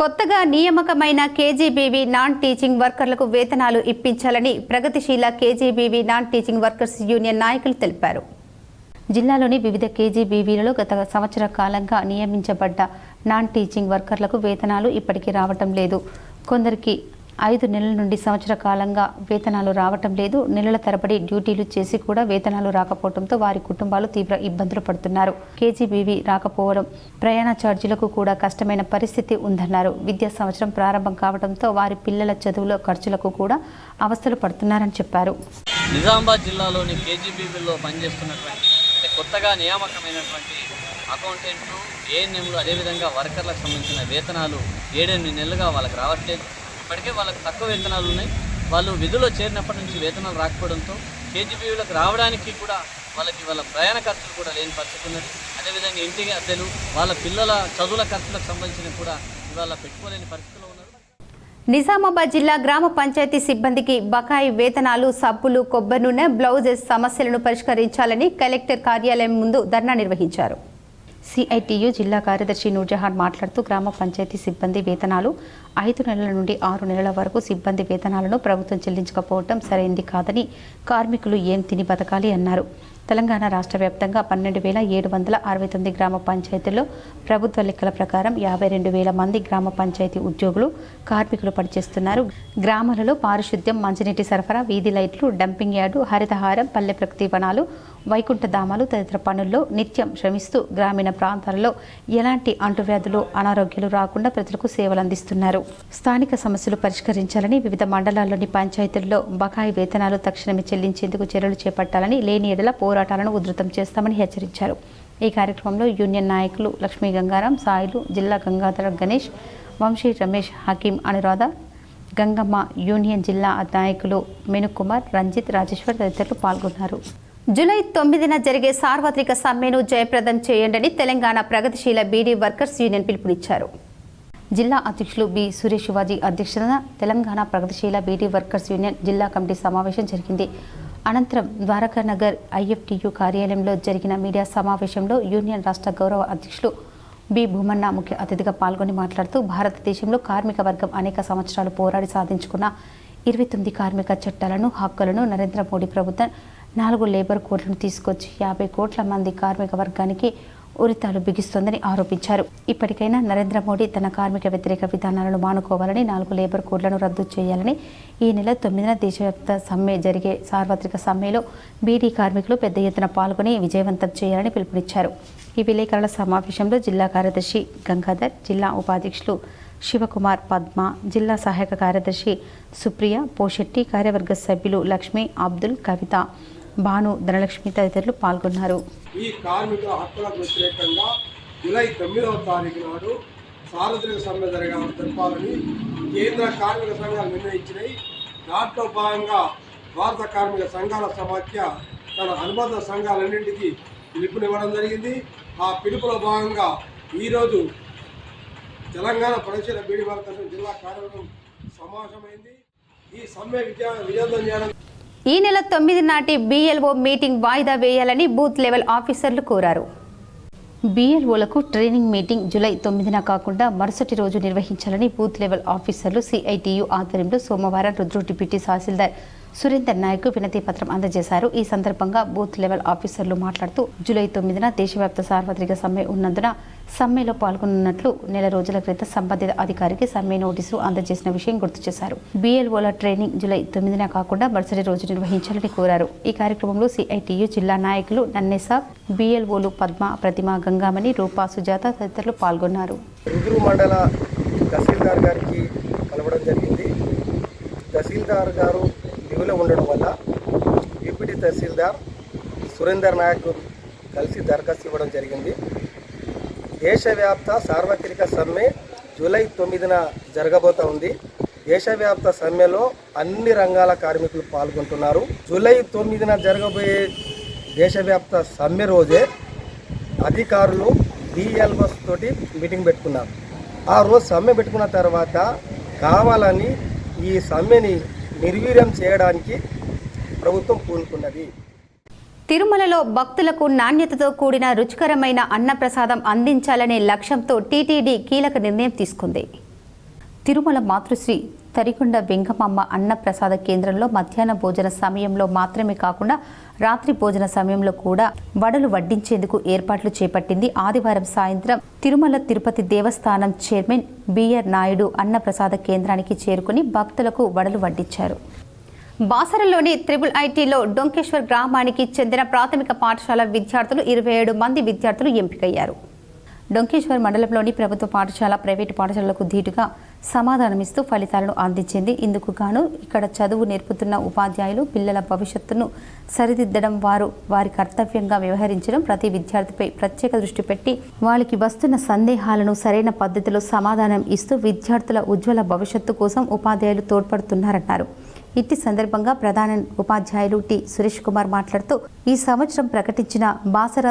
కొత్తగా నియామకమైన కేజీబీవీ నాన్ టీచింగ్ వర్కర్లకు వేతనాలు ఇప్పించాలని ప్రగతిశీల KGBV non teaching workers union నాయకులు తెలిపారు. జిల్లాలోని వివిధ కేజీబీవీలలో గత సంవత్సర కాలంగా నియమించబడ్డ నాన్ టీచింగ్ వర్కర్లకు వేతనాలు ఇప్పటికీ రావటం లేదు. కొందరికి 5 నెలల నుండి సంవత్సర కాలంగా వేతనాలు రావటం లేదు. నెలల తరబడి డ్యూటీలు చేసి కూడా వేతనాలు రాకపోవడంతో వారి కుటుంబాలు తీవ్ర ఇబ్బందులు పడుతున్నారు. కేజీబీవీ రాకపోవడం, ప్రయాణ ఛార్జీలకు కూడా కష్టమైన పరిస్థితి ఉందన్నారు. విద్యా సంవత్సరం ప్రారంభం కావడంతో వారి పిల్లల చదువుల ఖర్చులకు కూడా అవస్థలు పడుతున్నారని చెప్పారు. నిజామాబాద్ జిల్లాలోని కేజీబీవీలో పనిచేస్తున్నటువంటి కొత్తగా నియామకమైనటువంటి అకౌంటెంట్లు, ఏఎన్ఎంలు, అదేవిధంగా వర్కర్లకు సంబంధించిన వేతనాలు 7-8 నెలలుగా వాళ్ళకి రావట్లేదు. ఇప్పటికే వాళ్ళకి తక్కువ వేతనాలు ఉన్నాయి. వాళ్ళు విధుల్లో చేరినప్పటి నుంచి వేతనాలు రాకపోవడంతో కేజీబీవీలకు రావడానికి కూడా వాళ్ళ ప్రయాణ ఖర్చులు కూడా లేని పరిస్థితి ఉన్నది. అదేవిధంగా ఇంటికి అద్దెలు, వాళ్ళ పిల్లల చదువుల ఖర్చులకు సంబంధించిన కూడా ఇవాళ పెట్టుకోలేని పరిస్థితిలో ఉన్నారు. నిజామాబాద్ జిల్లా గ్రామ పంచాయతీ సిబ్బందికి బకాయి వేతనాలు, సబ్బులు, కొబ్బరి నూనె, బ్లౌజెస్ సమస్యలను పరిష్కరించాలని కలెక్టర్ కార్యాలయం ముందు ధర్నా నిర్వహించారు. సిఐటియు జిల్లా కార్యదర్శి నూర్జహాన్ మాట్లాడుతూ గ్రామ పంచాయతీ సిబ్బంది వేతనాలు 5 నెలల నుండి 6 నెలల వరకు సిబ్బంది వేతనాలను ప్రభుత్వం చెల్లించకపోవడం సరైంది కాదని, కార్మికులు ఏం తిని బతకాలి అన్నారు. తెలంగాణ రాష్ట్ర వ్యాప్తంగా 12,769 గ్రామ పంచాయతీల్లో ప్రభుత్వ లెక్కల ప్రకారం 52,000 మంది గ్రామ పంచాయతీ ఉద్యోగులు, కార్మికులు పనిచేస్తున్నారు. గ్రామాలలో పారిశుద్ధ్యం, మంచినీటి సరఫరా, వీధి లైట్లు, డంపింగ్ యార్డు, హరితహారం, పల్లె ప్రకృతి వనాలు, వైకుంఠధామాలు తదితర పనుల్లో నిత్యం శ్రమిస్తూ గ్రామీణ ప్రాంతాలలో ఎలాంటి అంటువ్యాధులు, అనారోగ్యాలు రాకుండా ప్రజలకు సేవలు అందిస్తున్నారు. స్థానిక సమస్యలు పరిష్కరించాలని, వివిధ మండలాల్లోని పంచాయతీల్లో బకాయి వేతనాలు తక్షణమే చెల్లించేందుకు చర్యలు చేపట్టాలని, లేని ఎడల పోరాటాలను ఉధృతం చేస్తామని హెచ్చరించారు. ఈ కార్యక్రమంలో యూనియన్ నాయకులు లక్ష్మీ గంగారాం, సాయిలు, జిల్లా గంగాధర గణేష్, వంశీ రమేష్, హకీం, అనురాధ, గంగమ్మ, యూనియన్ జిల్లా నాయకులు మెనుకుమార్, రంజిత్, రాజేశ్వర్ తదితరులు పాల్గొన్నారు. జూలై 9న జరిగే సార్వత్రిక సమ్మెను జయప్రదం చేయండి తెలంగాణ ప్రగతిశీల బీడీ వర్కర్స్ యూనియన్ పిలుపునిచ్చారు. జిల్లా అధ్యక్షులు బి సురేష్ శివాజీ అధ్యక్షతన తెలంగాణ ప్రగతిశీల బీడీ వర్కర్స్ యూనియన్ జిల్లా కమిటీ సమావేశం జరిగింది. అనంతరం ద్వారకానగర్ ఐఎఫ్టియు కార్యాలయంలో జరిగిన మీడియా సమావేశంలో యూనియన్ రాష్ట్ర గౌరవ అధ్యక్షులు బి భూమన్న ముఖ్య అతిథిగా పాల్గొని మాట్లాడుతూ భారతదేశంలో కార్మిక వర్గం అనేక సంవత్సరాలు పోరాడి సాధించుకున్న 29 కార్మిక చట్టాలను, హక్కులను నరేంద్ర మోడీ ప్రభుత్వం 4 లేబర్ కోడ్లను తీసుకొచ్చి 50 కోట్ల మంది కార్మిక వర్గానికి ఉరితాలు బిగిస్తోందని ఆరోపించారు. ఇప్పటికైనా నరేంద్ర మోడీ తన కార్మిక వ్యతిరేక విధానాలను మానుకోవాలని, 4 లేబర్ కోడ్లను రద్దు చేయాలని, ఈ నెల 9న దేశవ్యాప్త సమ్మె జరిగే సార్వత్రిక సమ్మెలో బీడీ కార్మికులు పెద్ద ఎత్తున పాల్గొని విజయవంతం చేయాలని పిలుపునిచ్చారు. ఈ విలేకరుల సమావేశంలో జిల్లా కార్యదర్శి గంగాధర్, జిల్లా ఉపాధ్యక్షులు శివకుమార్, పద్మ, జిల్లా సహాయక కార్యదర్శి సుప్రియ, పోషెట్టి, కార్యవర్గ సభ్యులు లక్ష్మి, అబ్దుల్, కవిత, భాను, ధనలక్ష్మి తదితరులు పాల్గొన్నారు. ఈ కార్మిక హక్కులకు వ్యతిరేకంగా జూలై 9వ తారీఖు నాడు సార్వత్రిక సమ్మె జరగాలని తెలపాలని కేంద్ర కార్మిక సంఘాలు నిర్ణయించినాయి. దాంట్లో భాగంగా భారత కార్మిక సంఘాల సమాఖ్య తన అనుబంధ సంఘాలన్నింటికీ పిలుపునివ్వడం జరిగింది. ఆ పిలుపులో భాగంగా ఈరోజు తెలంగాణ ప్రగతిశీల బీడీ వర్కర్స్ జిల్లా కార్యవర్గం సమావేశమైంది. ఈ సమ్మె విజయవంతం చేయడం ఈ నెల 9 నాటి BLO మీటింగ్ వాయిదా వేయాలని బూత్ లెవెల్ ఆఫీసర్లు కోరారు. BLOలకు ట్రైనింగ్ మీటింగ్ జూలై 9న కాకుండా మరుసటి రోజు నిర్వహించాలని బూత్ లెవెల్ ఆఫీసర్లు CITU ఆధ్వర్యంలో సోమవారం రుద్రు డిప్యూటీ తహసీల్దార్ సురేందర్ నాయక్ వినతి పత్రం అందజేశారు. ఈ సందర్భంగా బూత్ లెవెల్ ఆఫీసర్లు మాట్లాడుతూ జూలై 9న దేశవ్యాప్త సార్వత్రిక సమ్మె ఉన్నందున సమ్మెలో పాల్గొనున్నట్లు నెల రోజుల క్రితం సంబంధిత అధికారికి సమ్మె నోటీసు అందజేసిన విషయం గుర్తు చేశారు. BLOల ట్రైనింగ్ జూలై 9న కాకుండా మరుసటి రోజు నిర్వహించాలని కోరారు. ఈ కార్యక్రమంలో CITU జిల్లా నాయకులు నన్నేసాబ్, BLOలు పద్మ, ప్రతిమ, గంగామణి, రూపా, సుజాత తదితరులు పాల్గొన్నారు. రుద్రు మండల తహసీల్దార్ గారికి కలవడం జరిగింది. తహసీల్దార్ గారు లీవ్లో ఉండడం వల్ల డిప్యూటీ తహసీల్దార్ సురేందర్ నాయక్ కలిసి దరఖాస్తు ఇవ్వడం జరిగింది. దేశవ్యాప్త సార్వత్రిక సమ్మె జూలై 9న జరగబోతా ఉంది. దేశవ్యాప్త సమ్మెలో అన్ని రంగాల కార్మికులు పాల్గొంటున్నారు. జూలై 9న జరగబోయే దేశవ్యాప్త సమ్మె రోజే అధికారులు BLOస్ తోటి మీటింగ్ పెట్టుకున్నారు. ఆ రోజు సమ్మె పెట్టుకున్న తర్వాత కావాలని ఈ సమ్మెని నిర్వీర్యం చేయడానికి ప్రభుత్వం పూనుకున్నది. తిరుమలలో భక్తులకు నాణ్యతతో కూడిన రుచికరమైన అన్నప్రసాదం అందించాలనే లక్ష్యంతో TTD కీలక నిర్ణయం తీసుకుంది. తిరుమల మాతృశ్రీ తరికొండ వెంగమమ్మ అన్నప్రసాద కేంద్రంలో మధ్యాహ్న భోజన సమయంలో మాత్రమే కాకుండా రాత్రి భోజన సమయంలో కూడా వడలు వడ్డించేందుకు ఏర్పాట్లు చేపట్టింది. ఆదివారం సాయంత్రం తిరుమల తిరుపతి దేవస్థానం చైర్మన్ BR నాయుడు అన్నప్రసాద కేంద్రానికి చేరుకుని భక్తులకు వడలు వడ్డించారు. బాసరలోని IITలో డొంకేశ్వర్ గ్రామానికి చెందిన ప్రాథమిక పాఠశాల విద్యార్థులు 27 మంది విద్యార్థులు ఎంపికయ్యారు. డొంకేశ్వర్ మండలంలోని ప్రభుత్వ పాఠశాల, ప్రైవేటు పాఠశాలలకు ధీటుగా సమాధానమిస్తూ ఫలితాలను అందించింది. ఇందుకు గాను ఇక్కడ చదువు నేర్పుతున్న ఉపాధ్యాయులు పిల్లల భవిష్యత్తును సరిదిద్దడం, వారి కర్తవ్యంగా వ్యవహరించడం, ప్రతి విద్యార్థిపై ప్రత్యేక దృష్టి పెట్టి వాళ్ళకి వస్తున్న సందేహాలను సరైన పద్ధతిలో సమాధానం ఇస్తూ విద్యార్థుల ఉజ్వల భవిష్యత్తు కోసం ఉపాధ్యాయులు తోడ్పడుతున్నారన్నారు. ఇట్టి సందర్భంగా ప్రధాన ఉపాధ్యాయులు టి సురేష్ కుమార్ మాట్లాడుతూ ఈ సంవత్సరం ప్రకటించిన బాసర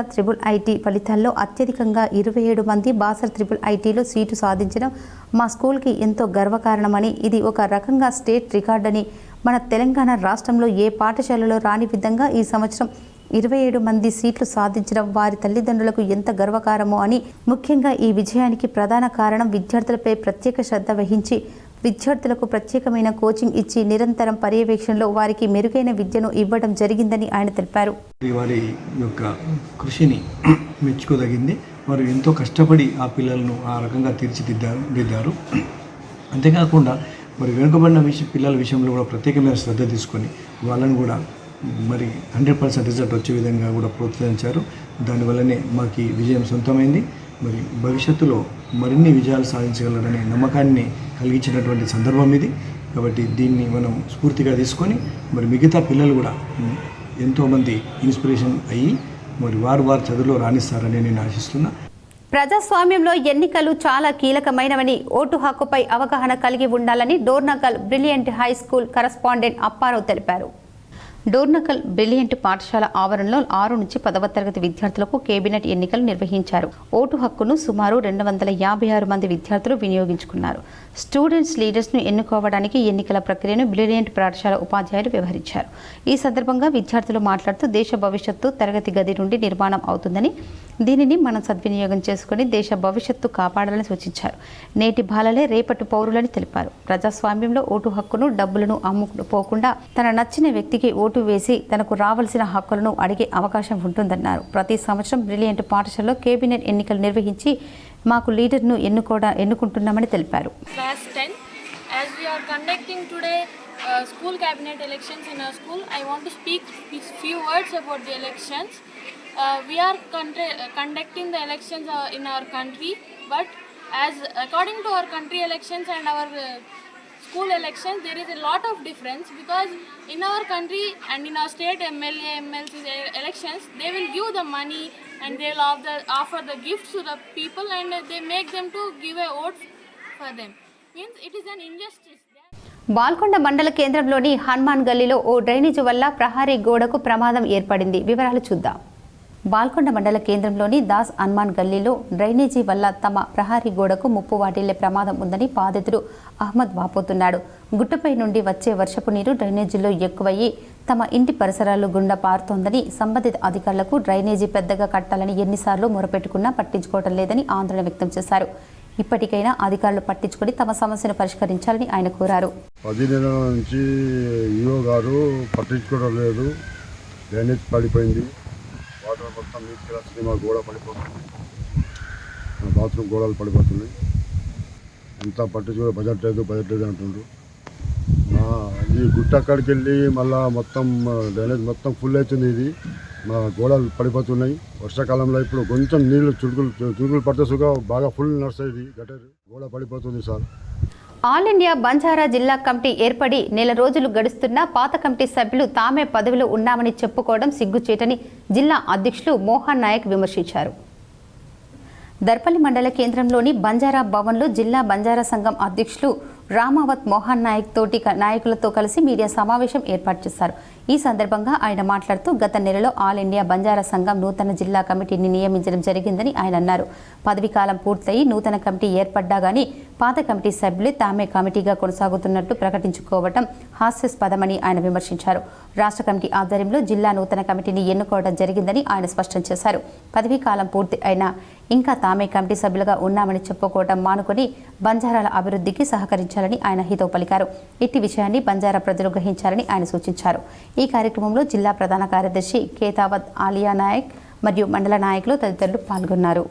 IIIT ఫలితాల్లో అత్యధికంగా 27 మంది బాసర IIITలో సీటు సాధించడం మా స్కూల్కి ఎంతో గర్వకారణమని, ఇది ఒక రకంగా స్టేట్ రికార్డని, మన తెలంగాణ రాష్ట్రంలో ఏ పాఠశాలలో రాని విధంగా ఈ సంవత్సరం 27 మంది సీట్లు సాధించడం వారి తల్లిదండ్రులకు ఎంత గర్వకారమో అని, ముఖ్యంగా ఈ విజయానికి ప్రధాన కారణం విద్యార్థులపై ప్రత్యేక శ్రద్ధ వహించి విద్యార్థులకు ప్రత్యేకమైన కోచింగ్ ఇచ్చి నిరంతరం పర్యవేక్షణలో వారికి మెరుగైన విద్యను ఇవ్వడం జరిగిందని ఆయన తెలిపారు. వారి యొక్క కృషిని మెచ్చుకోదగింది. వారు ఎంతో కష్టపడి ఆ పిల్లలను ఆ రకంగా తీర్చిదిద్దారు. అంతేకాకుండా మరి వెనుకబడిన పిల్లల విషయంలో కూడా ప్రత్యేకమైన శ్రద్ధ తీసుకొని వాళ్ళను కూడా మరి 100% రిజల్ట్ వచ్చే విధంగా కూడా ప్రోత్సహించారు. దానివల్లనే మాకు విజయం సొంతమైంది. మరి భవిష్యత్తులో మరిన్ని విజయాలు సాధించగలరనే నమ్మకాన్ని కలిగించినటువంటి సందర్భం ఇది. కాబట్టి దీన్ని మనం స్ఫూర్తిగా తీసుకొని మరి మిగతా పిల్లలు కూడా ఎంతోమంది ఇన్స్పిరేషన్ అయ్యి మరి వారు చదువులో రాణిస్తారని నేను ఆశిస్తున్నా. ప్రజాస్వామ్యంలో ఎన్నికలు చాలా కీలకమైనవని, ఓటు హక్కుపై అవగాహన కలిగి ఉండాలని Dornakal brilliant high school correspondent Apparao తెలిపారు. డోర్నకల్ బ్రిలియంట్ పాఠశాల ఆవరణలో 6 నుంచి 10వ తరగతి విద్యార్థులకు కేబినెట్ ఎన్నికలు నిర్వహించారు. ఓటు హక్కును సుమారు 256 మంది విద్యార్థులు వినియోగించుకున్నారు. స్టూడెంట్స్ లీడర్స్ను ఎన్నుకోవడానికి ఎన్నికల ప్రక్రియను బ్రిలియంట్ పాఠశాల ఉపాధ్యాయులు వ్యవహరించారు. ఈ సందర్భంగా విద్యార్థులు మాట్లాడుతూ దేశ భవిష్యత్తు తరగతి గది నుండి నిర్మాణం అవుతుందని, దీనిని మనం సద్వినియోగం చేసుకుని దేశ భవిష్యత్తు కాపాడాలని సూచించారు. నేటి బాలలే రేపటి పౌరులని తెలిపారు. ప్రజాస్వామ్యంలో ఓటు హక్కును డబ్బులను అమ్ముకుపోకుండా తన నచ్చిన వ్యక్తికి ఓటు వేసి తనకు రావాల్సిన హక్కులను అడిగే అవకాశం ఉంటుందన్నారు. ప్రతి సంవత్సరం బ్రిలియంట్ పాఠశాలలో కేబినెట్ ఎన్నికలు నిర్వహించి మాకు లీడర్ను ఎన్నుకుంటున్నామని తెలిపారు. Class 10, as we are conducting today school cabinet elections in our school, I want to speak few words about the elections. We are conducting the elections in our country, but as according to our country elections and our school elections, there is a lot of difference, because in our country and in our state MLA, MLC elections, they will give the money and they will offer the gifts to the people, and they make them to give a vote for them. Means it is an injustice. Balkonda మండల కేంద్రంలోని హనుమాన్ గల్లీలో ఓ drainage వల్ల ప్రహారీ గోడకు ప్రమాదం ఏర్పడింది. వివరాలు చూద్దాం. బాల్కొండ మండల కేంద్రంలోని దాస్ హనుమాన్ గల్లీలో డ్రైనేజీ వల్ల తమ ప్రహారీ గోడకు ముప్పు వాటిల్లే ప్రమాదం ఉందని బాధితుడు అహ్మద్ వాపోతున్నాడు. గుట్టపై నుండి వచ్చే వర్షపు నీరు డ్రైనేజీలో ఎక్కువయ్యి తమ ఇంటి పరిసరాలు గుండా పారుతోందని, సంబంధిత అధికారులకు డ్రైనేజీ పెద్దగా కట్టాలని ఎన్నిసార్లు మొరపెట్టుకున్నా పట్టించుకోవడం లేదని ఆందోళన వ్యక్తం చేశారు. ఇప్పటికైనా అధికారులు పట్టించుకొని తమ సమస్యను పరిష్కరించాలని ఆయన కోరారు. 10 నెలల నుంచి ఈఓ గారు పట్టించుకోవడం లేదు. డ్రైనేజ్ పడిపోయింది, వాటర్ మొత్తం నీటికి వస్తుంది, మా గోడ పడిపోతుంది, బాత్రూమ్ గోడలు పడిపోతున్నాయి. ఎంత పట్టించుకో బడ్జెట్ లేదు అంటుండ్రు. ఈ గుట్ట అక్కడికి వెళ్ళి మళ్ళీ మొత్తం డ్రైనేజ్ మొత్తం ఫుల్ అవుతుంది. ఇది మా గోడలు పడిపోతున్నాయి. వర్షాకాలంలో ఇప్పుడు కొంచెం నీళ్లు చుడుకులు పడితే సుగా బాగా ఫుల్ నడుస్తుంది. గటర్ గోడ పడిపోతుంది సార్. ఆల్ ఇండియా బంజారా జిల్లా కమిటీ ఏర్పడి నెల రోజులు గడుస్తున్నా పాత కమిటీ సభ్యులు తామే పదవిలో ఉన్నామని చెప్పుకోవడం సిగ్గుచేటని జిల్లా అధ్యక్షులు మోహన్ నాయక్ విమర్శించారు. దర్పల్లి మండల కేంద్రంలోని బంజారా భవన్లో జిల్లా బంజారా సంఘం అధ్యక్షులు రామావత్ మోహన్ నాయక్ తోటి నాయకులతో కలిసి మీడియా సమావేశం ఏర్పాటు చేశారు. ఈ సందర్భంగా ఆయన మాట్లాడుతూ గత నెలలో ఆల్ ఇండియా బంజారా సంఘం నూతన జిల్లా కమిటీని నియమించడం జరిగిందని ఆయన అన్నారు. పదవీ కాలం పూర్తయి నూతన కమిటీ ఏర్పడ్డా గానీ పాత కమిటీ సభ్యులే తామే కమిటీగా కొనసాగుతున్నట్టు ప్రకటించుకోవడం హాస్యాస్పదమని ఆయన విమర్శించారు. రాష్ట్ర కమిటీ ఆధ్వర్యంలో జిల్లా నూతన కమిటీని ఎన్నుకోవడం జరిగిందని ఆయన స్పష్టం చేశారు. పదవీ కాలం పూర్తి అయినా ఇంకా తామే కమిటీ సభ్యులుగా ఉన్నామని చెప్పుకోవడం మానుకొని బంజారాల అభివృద్ధికి సహకరించాలని ఆయన హితవు పలికారు. ఇట్టి విషయాన్ని బంజారా ప్రజలు గ్రహించాలని ఆయన సూచించారు. ఈ కార్యక్రమంలో జిల్లా ప్రధాన కార్యదర్శి కేతావత్ ఆలియా నాయక్ మరియు మండల నాయకులు తదితరులు పాల్గొన్నారు.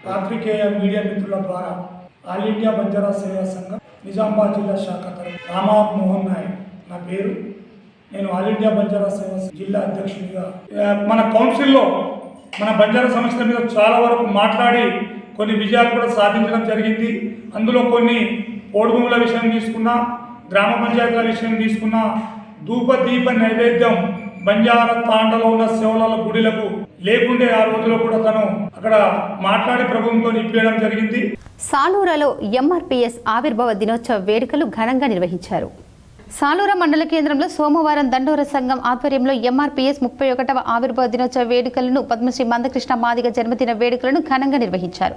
పాత్రికేయ మీడియా మిత్రుల ద్వారా ఆల్ ఇండియా బంజారా సేవా సంఘం నిజామాబాద్ జిల్లా శాఖ రామావత్ మోహన్ నాయక్ నా పేరు. నేను ఆల్ ఇండియా బంజారా సేవా జిల్లా అధ్యక్షుడిగా మన కౌన్సిల్లో మన బంజారా సమస్యల మీద చాలా వరకు మాట్లాడి కొన్ని విజయాలు కూడా సాధించడం జరిగింది. అందులో కొన్ని ఓడుగుముల విషయం తీసుకున్నా, గ్రామ పంచాయతీల విషయం తీసుకున్నా, ధూప దీప నైవేద్యం బంజారా తాండలో ఉన్న శివలాల గుడిలకు లేకుంటే ఆ రోజులో కూడా తను అక్కడ మాట్లాడి ప్రభుత్వంతో ఇప్పించడం జరిగింది. సాలూరులో ఎంఆర్పీఎస్ ఆవిర్భావ దినోత్సవ వేడుకలు ఘనంగా నిర్వహించారు. సాలూరు మండల కేంద్రంలో సోమవారం దండోర సంఘం ఆధ్వర్యంలో ఎంఆర్పీఎస్ 31వ ఆవిర్భావ దినోత్సవ వేడుకలను పద్మశ్రీ మందకృష్ణ మాదిగ జన్మదిన వేడుకలను ఘనంగా నిర్వహించారు.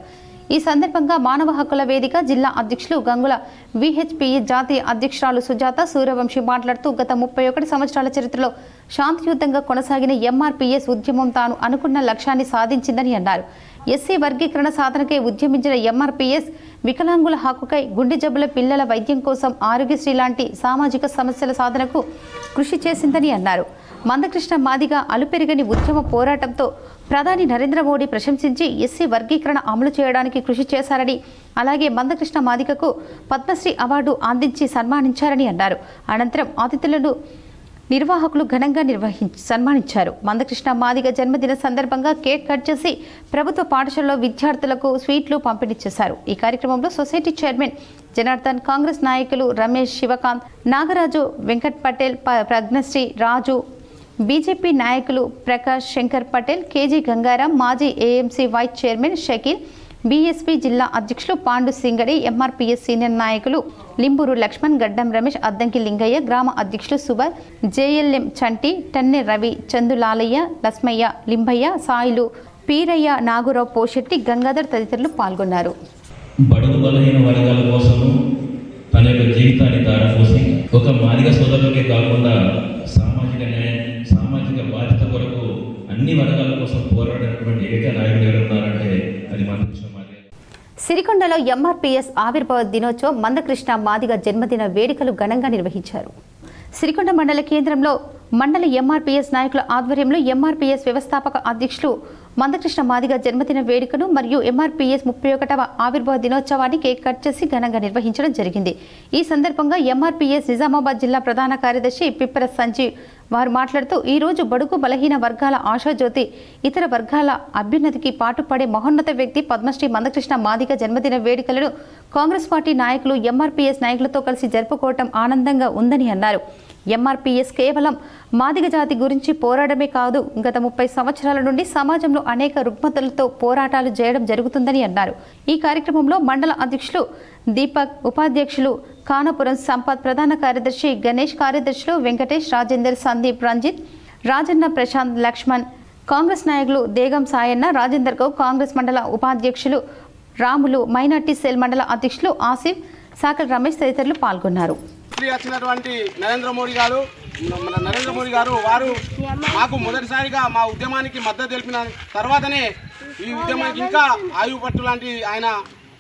ఈ సందర్భంగా మానవ హక్కుల వేదిక జిల్లా అధ్యక్షులు గంగుల విహెచ్పిఈ జాతీయ అధ్యక్షురాలు సుజాత సూర్యవంశీ మాట్లాడుతూ గత 31 సంవత్సరాల చరిత్రలో శాంతియుతంగా కొనసాగిన ఎంఆర్పీఎస్ ఉద్యమం తాను అనుకున్న లక్ష్యాన్ని సాధించిందని అన్నారు. ఎస్సీ వర్గీకరణ సాధనకై ఉద్యమించిన ఎంఆర్పీఎస్ వికలాంగుల హక్కుకై, గుండె జబ్బుల పిల్లల వైద్యం కోసం, ఆరోగ్యశ్రీ లాంటి సామాజిక సమస్యల సాధనకు కృషి చేసిందని అన్నారు. మందకృష్ణ మాదిగ అలుపెరగని ఉద్యమ పోరాటంతో ప్రధాని నరేంద్ర మోడీ ప్రశంసించి ఎస్సీ వర్గీకరణ అమలు చేయడానికి కృషి చేశారని, అలాగే మందకృష్ణ మాదిగకు పద్మశ్రీ అవార్డు అందించి సన్మానించారని అన్నారు. అనంతరం అతిథులను నిర్వాహకులు ఘనంగా సన్మానించారు. మందకృష్ణ మాదిగ జన్మదిన సందర్భంగా కేక్ కట్ చేసి ప్రభుత్వ పాఠశాలలో విద్యార్థులకు స్వీట్లు పంపిణీ చేశారు. ఈ కార్యక్రమంలో సొసైటీ చైర్మన్ జనార్దన్, కాంగ్రెస్ నాయకులు రమేష్, శివకాంత్, నాగరాజు, వెంకట్ పటేల్, ప్రజ్ఞశ్రీ, రాజు, బీజేపీ నాయకులు ప్రకాష్, శంకర్ పటేల్, కేజీ గంగారాం, మాజీ AMC vice chairman Shakeel, BSP జిల్లా అధ్యక్షులు పాండు సింగడి, ఎంఆర్పీఎస్ సీనియర్ నాయకులు లింబూరు లక్ష్మణ్, గడ్డం రమేష్, అద్దంకి లింగయ్య, గ్రామ అధ్యక్షులు సుబర్, జేఎల్ఎం చంటి, టన్నె రవి, చందులాలయ్య, లస్మయ్య, లింబయ్య, సాయిలు, పీరయ్య, నాగురావు, పోషెట్టి, గంగాధర్ తదితరులు పాల్గొన్నారు. బడుగు బలహీన వర్గాల కోసము తన యొక్క జీవితాన్ని దారపోసి ఒక మాదిగ సోదరులకే కాకుండా సామాజిక న్యాయం, సామాజిక బాధ్యత కొరకు అన్ని వర్గాల కోసం పోరాడినటువంటి ఏక నాయకుడు ఎవరున్నారంటే అది మందకృష్ణ మాదిగ. సిరికొండలో ఎంఆర్పీఎస్ ఆవిర్భావ దినోత్సవం మందకృష్ణ మాదిగ జన్మదిన వేడుకలు ఘనంగా నిర్వహించారు. సిరికొండ మండల కేంద్రంలో మండల ఎంఆర్పీఎస్ నాయకుల ఆధ్వర్యంలో ఎంఆర్పీఎస్ వ్యవస్థాపక అధ్యక్షులు మందకృష్ణ మాదిగ జన్మదిన వేడుకను మరియు ఎంఆర్పీఎస్ 31వ ఆవిర్భావ దినోత్సవాన్ని కేక్ కట్ చేసి ఘనంగా నిర్వహించడం జరిగింది. ఈ సందర్భంగా ఎంఆర్పీఎస్ నిజామాబాద్ జిల్లా ప్రధాన కార్యదర్శి పిప్పర సంజీవ్ వారు మాట్లాడుతూ ఈ రోజు బడుగు బలహీన వర్గాల ఆశాజ్యోతి, ఇతర వర్గాల అభ్యున్నతికి పాటుపడే మహోన్నత వ్యక్తి పద్మశ్రీ మందకృష్ణ మాదిగ జన్మదిన వేడుకలను కాంగ్రెస్ పార్టీ నాయకులు ఎంఆర్పీఎస్ నాయకులతో కలిసి జరుపుకోవటం ఆనందంగా ఉందని అన్నారు. ఎంఆర్పీఎస్ కేవలం మాదిగ జాతి గురించి పోరాడమే కాదు, గత 30 సంవత్సరాల నుండి సమాజంలో అనేక రుగ్మతలతో పోరాటాలు చేయడం జరుగుతుందని అన్నారు. ఈ కార్యక్రమంలో మండల అధ్యక్షులు దీపక్, ఉపాధ్యక్షులు కానపురం సంపత్, ప్రధాన కార్యదర్శి గణేష్, కార్యదర్శులు వెంకటేష్, రాజేందర్, సందీప్, రంజిత్, రాజన్న, ప్రశాంత్, లక్ష్మణ్, కాంగ్రెస్ నాయకులు దేగం సాయన్న, రాజేందర్ గౌడ్, కాంగ్రెస్ మండల ఉపాధ్యక్షులు రాములు, మైనార్టీ సెల్ మండల అధ్యక్షులు ఆసిఫ్, సాకల్ రమేష్ తదితరులు పాల్గొన్నారు. వచ్చినటువంటి నరేంద్ర మోడీ గారు వారు మాకు మొదటిసారిగా మా ఉద్యమానికి మద్దతు తెలిపిన తర్వాతనే ఈ ఉద్యమానికి ఇంకా ఆయువు పట్టు లాంటి ఆయన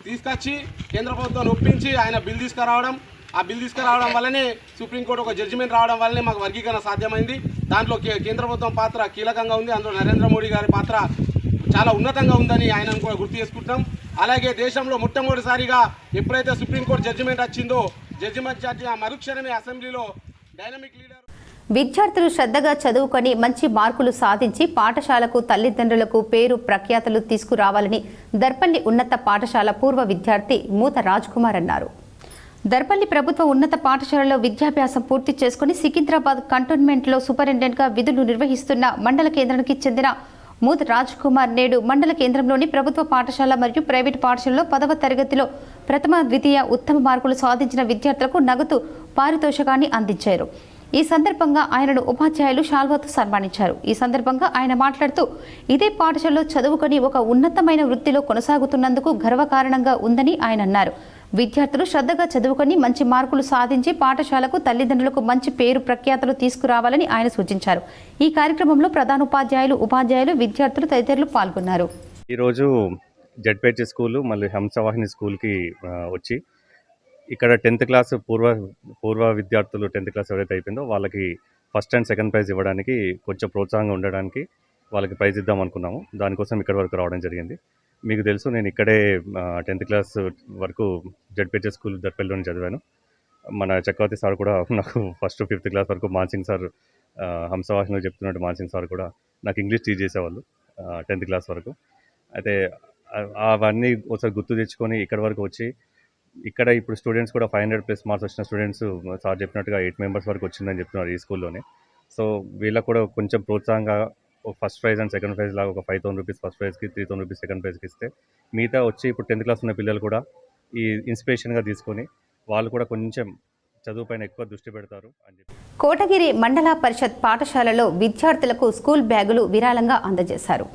తీసుకొచ్చి కేంద్ర ప్రభుత్వాన్ని ఒప్పించి ఆయన బిల్ తీసుకురావడం, ఆ బిల్ తీసుకురావడం వల్లనే సుప్రీంకోర్టు ఒక జడ్జిమెంట్ రావడం వల్లనే మాకు వర్గీకరణ సాధ్యమైంది. దాంట్లో కేంద్ర ప్రభుత్వం పాత్ర కీలకంగా ఉంది. అందులో నరేంద్ర మోడీ గారి పాత్ర చాలా ఉన్నతంగా ఉందని ఆయనను కూడా గుర్తు చేసుకుంటాం. అలాగే దేశంలో మొట్టమొదటిసారిగా ఎప్పుడైతే సుప్రీంకోర్టు జడ్జిమెంట్ వచ్చిందో, జడ్జిమెంట్ ఆ మరుక్షణమే అసెంబ్లీలో డైనమిక్ లీడర్ విద్యార్థులు శ్రద్ధగా చదువుకొని మంచి మార్కులు సాధించి పాఠశాలకు తల్లిదండ్రులకు పేరు ప్రఖ్యాతలు తీసుకురావాలని దర్పల్లి ఉన్నత పాఠశాల పూర్వ విద్యార్థి మూత రాజ్ కుమార్ అన్నారు. దర్పల్లి ప్రభుత్వ ఉన్నత పాఠశాలలో విద్యాభ్యాసం పూర్తి చేసుకుని సికింద్రాబాద్ కంటోన్మెంట్లో సూపరింటెండెంట్గా విధులు నిర్వహిస్తున్న మండల కేంద్రానికి చెందిన మూత రాజ్ కుమార్ నేడు మండల కేంద్రంలోని ప్రభుత్వ పాఠశాల మరియు ప్రైవేటు పాఠశాలలో 10వ తరగతిలో ప్రథమ ద్వితీయ ఉత్తమ మార్కులు సాధించిన విద్యార్థులకు నగదు పారితోషికాన్ని అందించారు. ఈ సందర్భంగా ఆయనను ఉపాధ్యాయులు శాల్వాతో సన్మానించారు. ఈ సందర్భంగా ఆయన మాట్లాడుతూ ఇదే పాఠశాలలో చదువుకొని ఒక ఉన్నతమైన వృత్తిలో కొనసాగుతున్నందుకు గర్వకారణంగా ఉందని ఆయన అన్నారు. విద్యార్థులు శ్రద్ధగా చదువుకొని మంచి మార్కులు సాధించి పాఠశాలకు తల్లిదండ్రులకు మంచి పేరు ప్రఖ్యాతలు తీసుకురావాలని ఆయన సూచించారు. ఈ కార్యక్రమంలో ప్రధానోపాధ్యాయులు, ఉపాధ్యాయులు, విద్యార్థులు తదితరులు పాల్గొన్నారు. ఈరోజు జడ్పేట్ స్కూలు మళ్ళీ హంసవాహిని స్కూల్కి వచ్చి ఇక్కడ 10th క్లాస్ పూర్వ విద్యార్థులు 10th క్లాస్ ఎవరైతే అయిపోయిందో వాళ్ళకి ఫస్ట్ అండ్ సెకండ్ ప్రైజ్ ఇవ్వడానికి కొంచెం ప్రోత్సాహంగా ఉండడానికి వాళ్ళకి ప్రైజ్ ఇద్దాం అనుకున్నాము. దానికోసం ఇక్కడి వరకు రావడం జరిగింది. మీకు తెలుసు, నేను ఇక్కడే 10th క్లాస్ వరకు జడ్పేట్ స్కూల్ దర్పల్లిలోనే చదివాను. మన చక్రవర్తి సార్ కూడా నాకు ఫస్ట్ 5th క్లాస్ వరకు మాన్సింగ్ సార్ హంసవాహినిలో చెప్తున్నట్టు మాన్సింగ్ సార్ కూడా నాకు ఇంగ్లీష్ టీచ్ చేసేవాళ్ళు 10th క్లాస్ వరకు. అయితే అవన్నీ ఒకసారి గుర్తు తెచ్చుకొని ఇక్కడి వరకు వచ్చి ఇక్కడ ఇప్పుడు స్టూడెంట్స్ కూడా 500+ మార్క్స్ వచ్చిన స్టూడెంట్స్ సార్ చెప్పినట్టుగా 8 మెంబర్స్ వరకు వచ్చిందని చెప్తున్నారు ఈ స్కూల్లోనే. సో వీళ్ళకు కూడా కొంచెం ప్రోత్సాహంగా first prize and second prize లాగా ఒక 5,000 రూపీస్ ఫస్ట్ ప్రైజ్కి, 3,000 రూపీస్ సెకండ్ ప్రైజ్కి ఇస్తే మిగతా వచ్చి ఇప్పుడు 10th క్లాస్ ఉన్న పిల్లలు కూడా ఈ ఇన్స్పిరేషన్గా తీసుకొని వాళ్ళు కూడా కొంచెం చదువు పైన ఎక్కువ దృష్టి పెడతారు అని చెప్పి. కోటగిరి మండల పరిషత్ పాఠశాలలో విద్యార్థులకు స్కూల్ బ్యాగులు విరాళంగా అందజేశారు.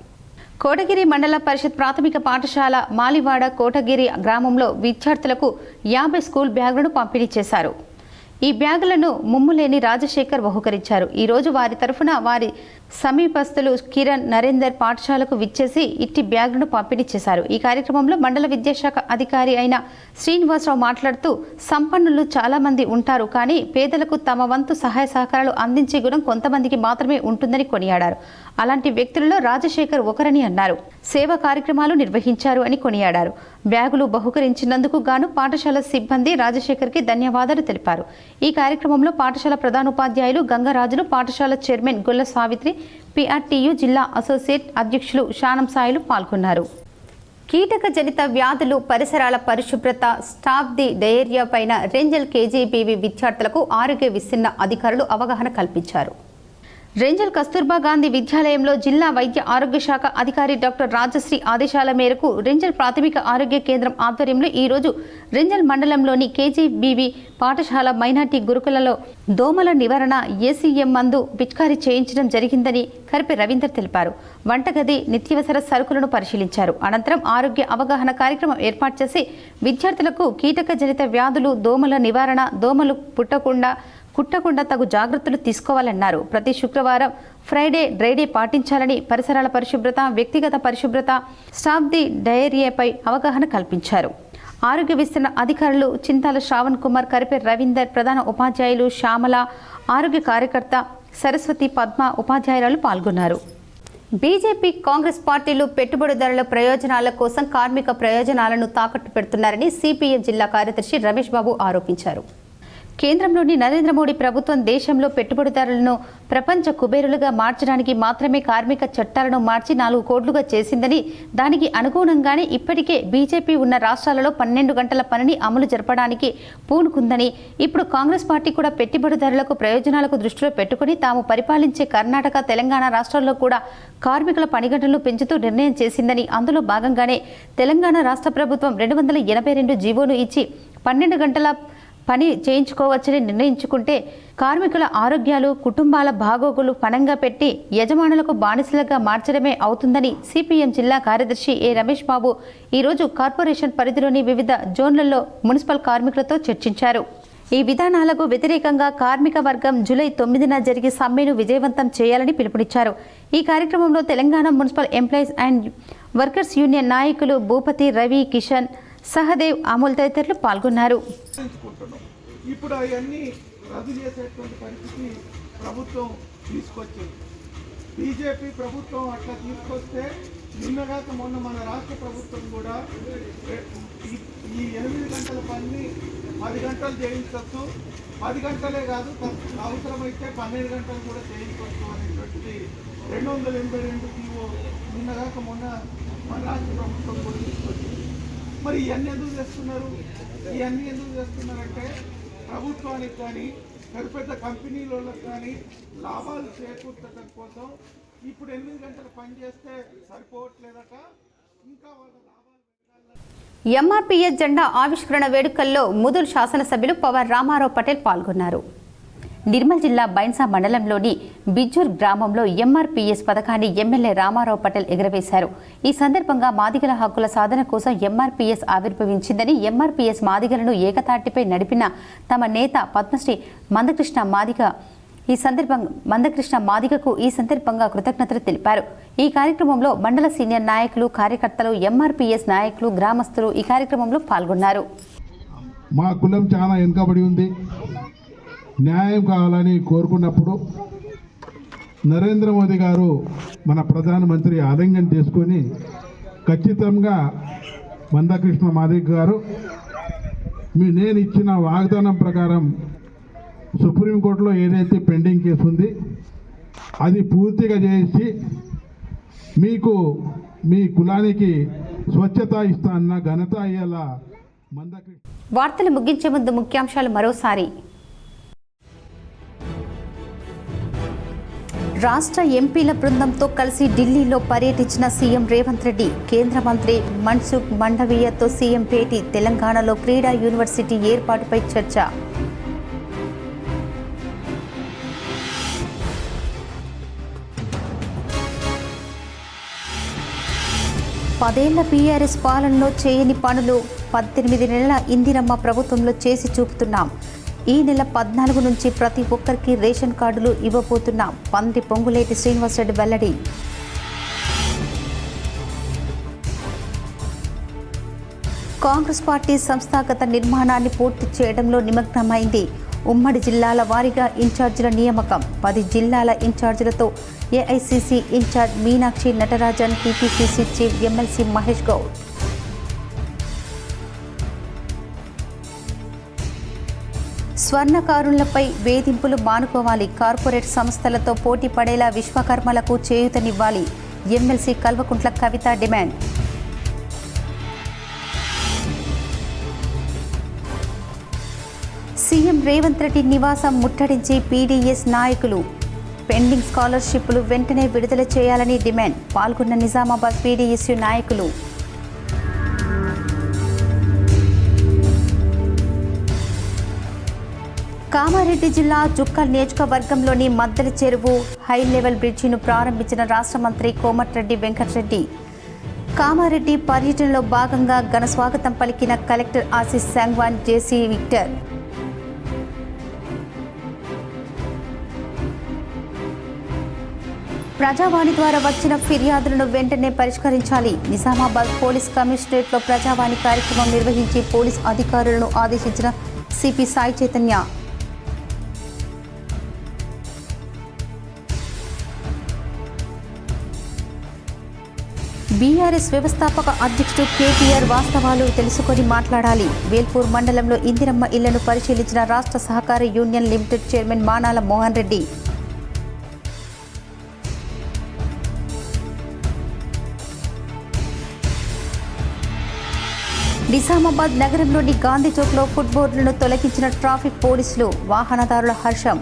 కోటగిరి మండల పరిషత్ ప్రాథమిక పాఠశాల మాలివాడ కోటగిరి గ్రామంలో విద్యార్థులకు 50 స్కూల్ బ్యాగులను పంపిణీ చేశారు. ఈ బ్యాగులను ముమ్ములేని రాజశేఖర్ బహుకరించారు. ఈరోజు వారి తరఫున వారి సమీపస్తులు కిరణ్, నరేందర్ పాఠశాలకు విచ్చేసి ఇట్టి బ్యాగులను పంపిణీ చేశారు. ఈ కార్యక్రమంలో మండల విద్యాశాఖ అధికారి అయిన శ్రీనివాసరావు మాట్లాడుతూ సంపన్నులు చాలా మంది ఉంటారు, కానీ పేదలకు తమ వంతు సహాయ సహకారాలు అందించే గుణం కొంతమందికి మాత్రమే ఉంటుందని కొనియాడారు. అలాంటి వ్యక్తులలో రాజశేఖర్ ఒకరని అన్నారు. సేవా కార్యక్రమాలు నిర్వహించారు అని కొనియాడారు. బ్యాగులు బహుకరించినందుకు గాను పాఠశాల సిబ్బంది రాజశేఖర్కి ధన్యవాదాలు తెలిపారు. ఈ కార్యక్రమంలో పాఠశాల ప్రధానోపాధ్యాయులు గంగరాజులు, పాఠశాల చైర్మన్ గొల్ల సావిత్రి, PRTU జిల్లా అసోసియేట్ అధ్యక్షులు శానం సాయిలు పాల్గొన్నారు. కీటక జనిత వ్యాధులు, పరిసరాల పరిశుభ్రత, స్టాఫ్ ది డయేరియా పైన రేంజల్ KGBV విద్యార్థులకు ఆరోగ్య విస్తరణ అధికారులు అవగాహన కల్పించారు. రేంజల్ కస్తూర్బా గాంధీ విద్యాలయంలో జిల్లా వైద్య ఆరోగ్య శాఖ అధికారి డాక్టర్ రాజశ్రీ ఆదేశాల మేరకు రేంజల్ ప్రాథమిక ఆరోగ్య కేంద్రం ఆధ్వర్యంలో ఈరోజు రేంజల్ మండలంలోని KGBV పాఠశాల మైనార్టీ గురుకులలో దోమల నివారణ ACM మందు పిచికారీ చేయించడం జరిగిందని కరిపే రవీందర్ తెలిపారు. వంటగది, నిత్యావసర సరుకులను పరిశీలించారు. అనంతరం ఆరోగ్య అవగాహన కార్యక్రమం ఏర్పాటు చేసి విద్యార్థులకు కీటక జనిత వ్యాధులు, దోమల నివారణ, దోమలు కుట్టకుండా తగు జాగ్రత్తలు తీసుకోవాలన్నారు. ప్రతి శుక్రవారం ఫ్రైడే డ్రైడే పాటించాలని, పరిసరాల పరిశుభ్రత, వ్యక్తిగత పరిశుభ్రత, స్టాఫ్ ది డయేరియాపై అవగాహన కల్పించారు. ఆరోగ్య విస్తరణ అధికారులు చింతాల శ్రావణ్ కుమార్, కరిపే రవీందర్, ప్రధాన ఉపాధ్యాయులు శ్యామల, ఆరోగ్య కార్యకర్త సరస్వతి, పద్మ ఉపాధ్యాయురాలు పాల్గొన్నారు. బీజేపీ, కాంగ్రెస్ పార్టీలు పెట్టుబడిదారుల ప్రయోజనాల కోసం కార్మిక ప్రయోజనాలను తాకట్టు పెడుతున్నారని CPM జిల్లా కార్యదర్శి రమేష్ బాబు ఆరోపించారు. కేంద్రంలోని నరేంద్ర మోడీ ప్రభుత్వం దేశంలో పెట్టుబడిదారులను ప్రపంచ కుబేరులుగా మార్చడానికి మాత్రమే కార్మిక చట్టాలను మార్చి 4 కోట్లుగా చేసిందని, దానికి అనుగుణంగానే ఇప్పటికే బీజేపీ ఉన్న రాష్ట్రాలలో 12 గంటల పనిని అమలు జరపడానికి పూనుకుందని, ఇప్పుడు కాంగ్రెస్ పార్టీ కూడా పెట్టుబడిదారులకు ప్రయోజనాలకు దృష్టిలో పెట్టుకుని తాము పరిపాలించే కర్ణాటక, తెలంగాణ రాష్ట్రాల్లో కూడా కార్మికుల పని గంటలను పెంచుతూ నిర్ణయం చేసిందని, అందులో భాగంగానే తెలంగాణ రాష్ట్ర ప్రభుత్వం 282 జీవోను ఇచ్చి 12 గంటల పని చేయించుకోవచ్చని నిర్ణయించుకుంటే కార్మికుల ఆరోగ్యాలు, కుటుంబాల బాగోగులు పణంగా పెట్టి యజమానులకు బానిసలుగా మార్చడమే అవుతుందని CPM జిల్లా కార్యదర్శి రమేష్ బాబు ఈరోజు కార్పొరేషన్ పరిధిలోని వివిధ జోన్లలో మున్సిపల్ కార్మికులతో చర్చించారు. ఈ విధానాలకు వ్యతిరేకంగా కార్మిక వర్గం జూలై 9న జరిగే సమ్మెను విజయవంతం చేయాలని పిలుపునిచ్చారు. ఈ కార్యక్రమంలో Telangana municipal employees and workers union నాయకులు భూపతి, రవి, కిషన్, సహదేవ్, అమూల్ తదితరులు పాల్గొన్నారు. ఇప్పుడు అవన్నీ రద్దు చేసేటువంటి పరిస్థితి ప్రభుత్వం తీసుకొచ్చింది. బీజేపీ ప్రభుత్వం అట్లా తీసుకొస్తే నిన్నగాక మొన్న మన రాష్ట్ర ప్రభుత్వం కూడా ఈ 8 గంటల పని 10 గంటలు చేయించవచ్చు, 10 గంటలే కాదు అవసరమైతే 12 గంటలు కూడా చేయించవచ్చు అనేటువంటిది 282 జీవో నిన్నగాక మొన్న మన రాష్ట్ర ప్రభుత్వం కూడా తీసుకొచ్చింది. మరి ఇవన్నీ ఎందుకు చేస్తున్నారంటే ప్రభుత్వానికి కానీ పెద్ద పెద్ద కంపెనీలకు కానీ లాభాలు చేకూర్చడం కోసం. ఇప్పుడు 8 గంటలు పని చేస్తే సరిపోవట్లేదట, ఇంకా వాళ్ళ లాభాలు. ఎంఆర్పీఎస్ జెండా ఆవిష్కరణ వేడుకల్లో ముదూరు శాసనసభ్యులు పవర్ రామారావు పటేల్ పాల్గొన్నారు. నిర్మల్ జిల్లా బైన్సా మండలంలోని బిజ్జూర్ గ్రామంలో ఎంఆర్పీఎస్ పథకాన్ని ఎమ్మెల్యే రామారావు పటేల్ ఎగురవేశారు. ఈ సందర్భంగా మాదిగల హక్కుల సాధన కోసం ఎంఆర్పీఎస్ ఆవిర్భవించిందని, ఎంఆర్పీఎస్ మాదిగలను ఏకతాటిపై నడిపిన తమ నేత పద్మశ్రీ మందకృష్ణ మాదిగకు ఈ సందర్భంగా కృతజ్ఞతలు తెలిపారు. ఈ కార్యక్రమంలో మండల సీనియర్ నాయకులు, కార్యకర్తలు, ఎంఆర్పీఎస్ నాయకులు, గ్రామస్తులు ఈ కార్యక్రమంలో పాల్గొన్నారు. మా కులం చాలా వెనుకబడి ఉంది, న్యాయం కావాలని కోరుకున్నప్పుడు నరేంద్ర మోదీ గారు మన ప్రధానమంత్రి ఆలింగనం చేసుకొని ఖచ్చితంగా మందకృష్ణ మాదిగ గారు నేను ఇచ్చిన వాగ్దానం ప్రకారం సుప్రీంకోర్టులో ఏదైతే పెండింగ్ కేసు ఉంది అది పూర్తిగా చేసి మీకు మీ కులానికి స్వచ్ఛత ఇస్తా అన్న ఘనత అయ్యేలా మందకృష్ణ. వార్తలు ముగించే ముందు ముఖ్యాంశాలు మరోసారి. రాష్ట్ర ఎంపీల బృందంతో కలిసి ఢిల్లీలో పర్యటించిన సీఎం రేవంత్ రెడ్డి. కేంద్ర మంత్రి మన్సుఖ్ మండవీయతో సీఎం భేటీ. తెలంగాణలో క్రీడా యూనివర్సిటీ ఏర్పాటుపై చర్చ. పదేళ్ల బీఆర్ఎస్ పాలనలో చేయని పనులు 18 నెలల ఇందిరమ్మ ప్రభుత్వంలో చేసి చూపుతున్నాం. ఈ నెల 14 నుంచి ప్రతి ఒక్కరికి రేషన్ కార్డులు ఇవ్వబోతున్నాం. మంత్రి పొంగులేటి శ్రీనివాసరెడ్డి వెల్లడి. కాంగ్రెస్ పార్టీ సంస్థాగత నిర్మాణాన్ని పూర్తి చేయడంలో నిమగ్నమైంది. ఉమ్మడి జిల్లాల వారీగా ఇన్ఛార్జీల నియామకం. 10 జిల్లాల ఇన్ఛార్జీలతో AICC incharge Meenakshi Natarajan, TPCC chief MLC Mahesh Goud. స్వర్ణకారులపై వేధింపులు మానుకోవాలి. కార్పొరేట్ సంస్థలతో పోటీ పడేలా విశ్వకర్మలకు చేయూతనివ్వాలి. MLC Kalvakuntla Kavitha demand. CM Revanth Reddy నివాసం ముట్టడించి పీడీఎస్ నాయకులు. పెండింగ్ స్కాలర్షిప్లు వెంటనే విడుదల చేయాలని డిమాండ్. పాల్గొన్న నిజామాబాద్ పీడీఎస్యు నాయకులు. కామారెడ్డి జిల్లా జుక్కల్ నియోజకవర్గంలోని మద్దెల చెరువు హై లెవెల్ బ్రిడ్జిను ప్రారంభించిన రాష్ట్ర మంత్రి కోమటిరెడ్డి వెంకటరెడ్డి. కామారెడ్డి పర్యటనలో భాగంగా ఘన స్వాగతం పలికిన కలెక్టర్ ఆశీస్ సాంగ్వాన్, జేసీ విక్టర్. ప్రజావాణి ద్వారా వచ్చిన ఫిర్యాదులను వెంటనే పరిష్కరించాలి. నిజామాబాద్ పోలీస్ కమిషనరేట్లో ప్రజావాణి కార్యక్రమం నిర్వహించి పోలీస్ అధికారులను ఆదేశించిన సిపి సాయి చైతన్య. బీఆర్ఎస్ వ్యవస్థాపక అధ్యక్షుడు కేటీఆర్ వాస్తవాలు తెలుసుకొని మాట్లాడాలి. వేల్పూర్ మండలంలో ఇందిరమ్మ ఇళ్లను పరిశీలించిన రాష్ట్ర సహకార union limited chairman Manala Mohan Reddy. Nizamabad నగరంలోని గాంధీ చౌక్లో ఫుట్ బోర్డులను తొలగించిన ట్రాఫిక్ పోలీసులు. వాహనదారుల హర్షం.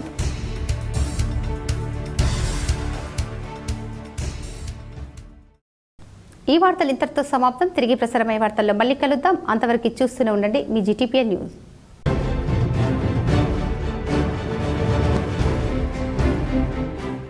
ఈ వార్తలు ఇంతటితో సమాప్తం. తిరిగి ప్రసారమయ్యే వార్తల్లో మళ్ళీ కలుద్దాం. అంతవరకు చూస్తూనే ఉండండి మీ జీటీపీఎన్ న్యూస్.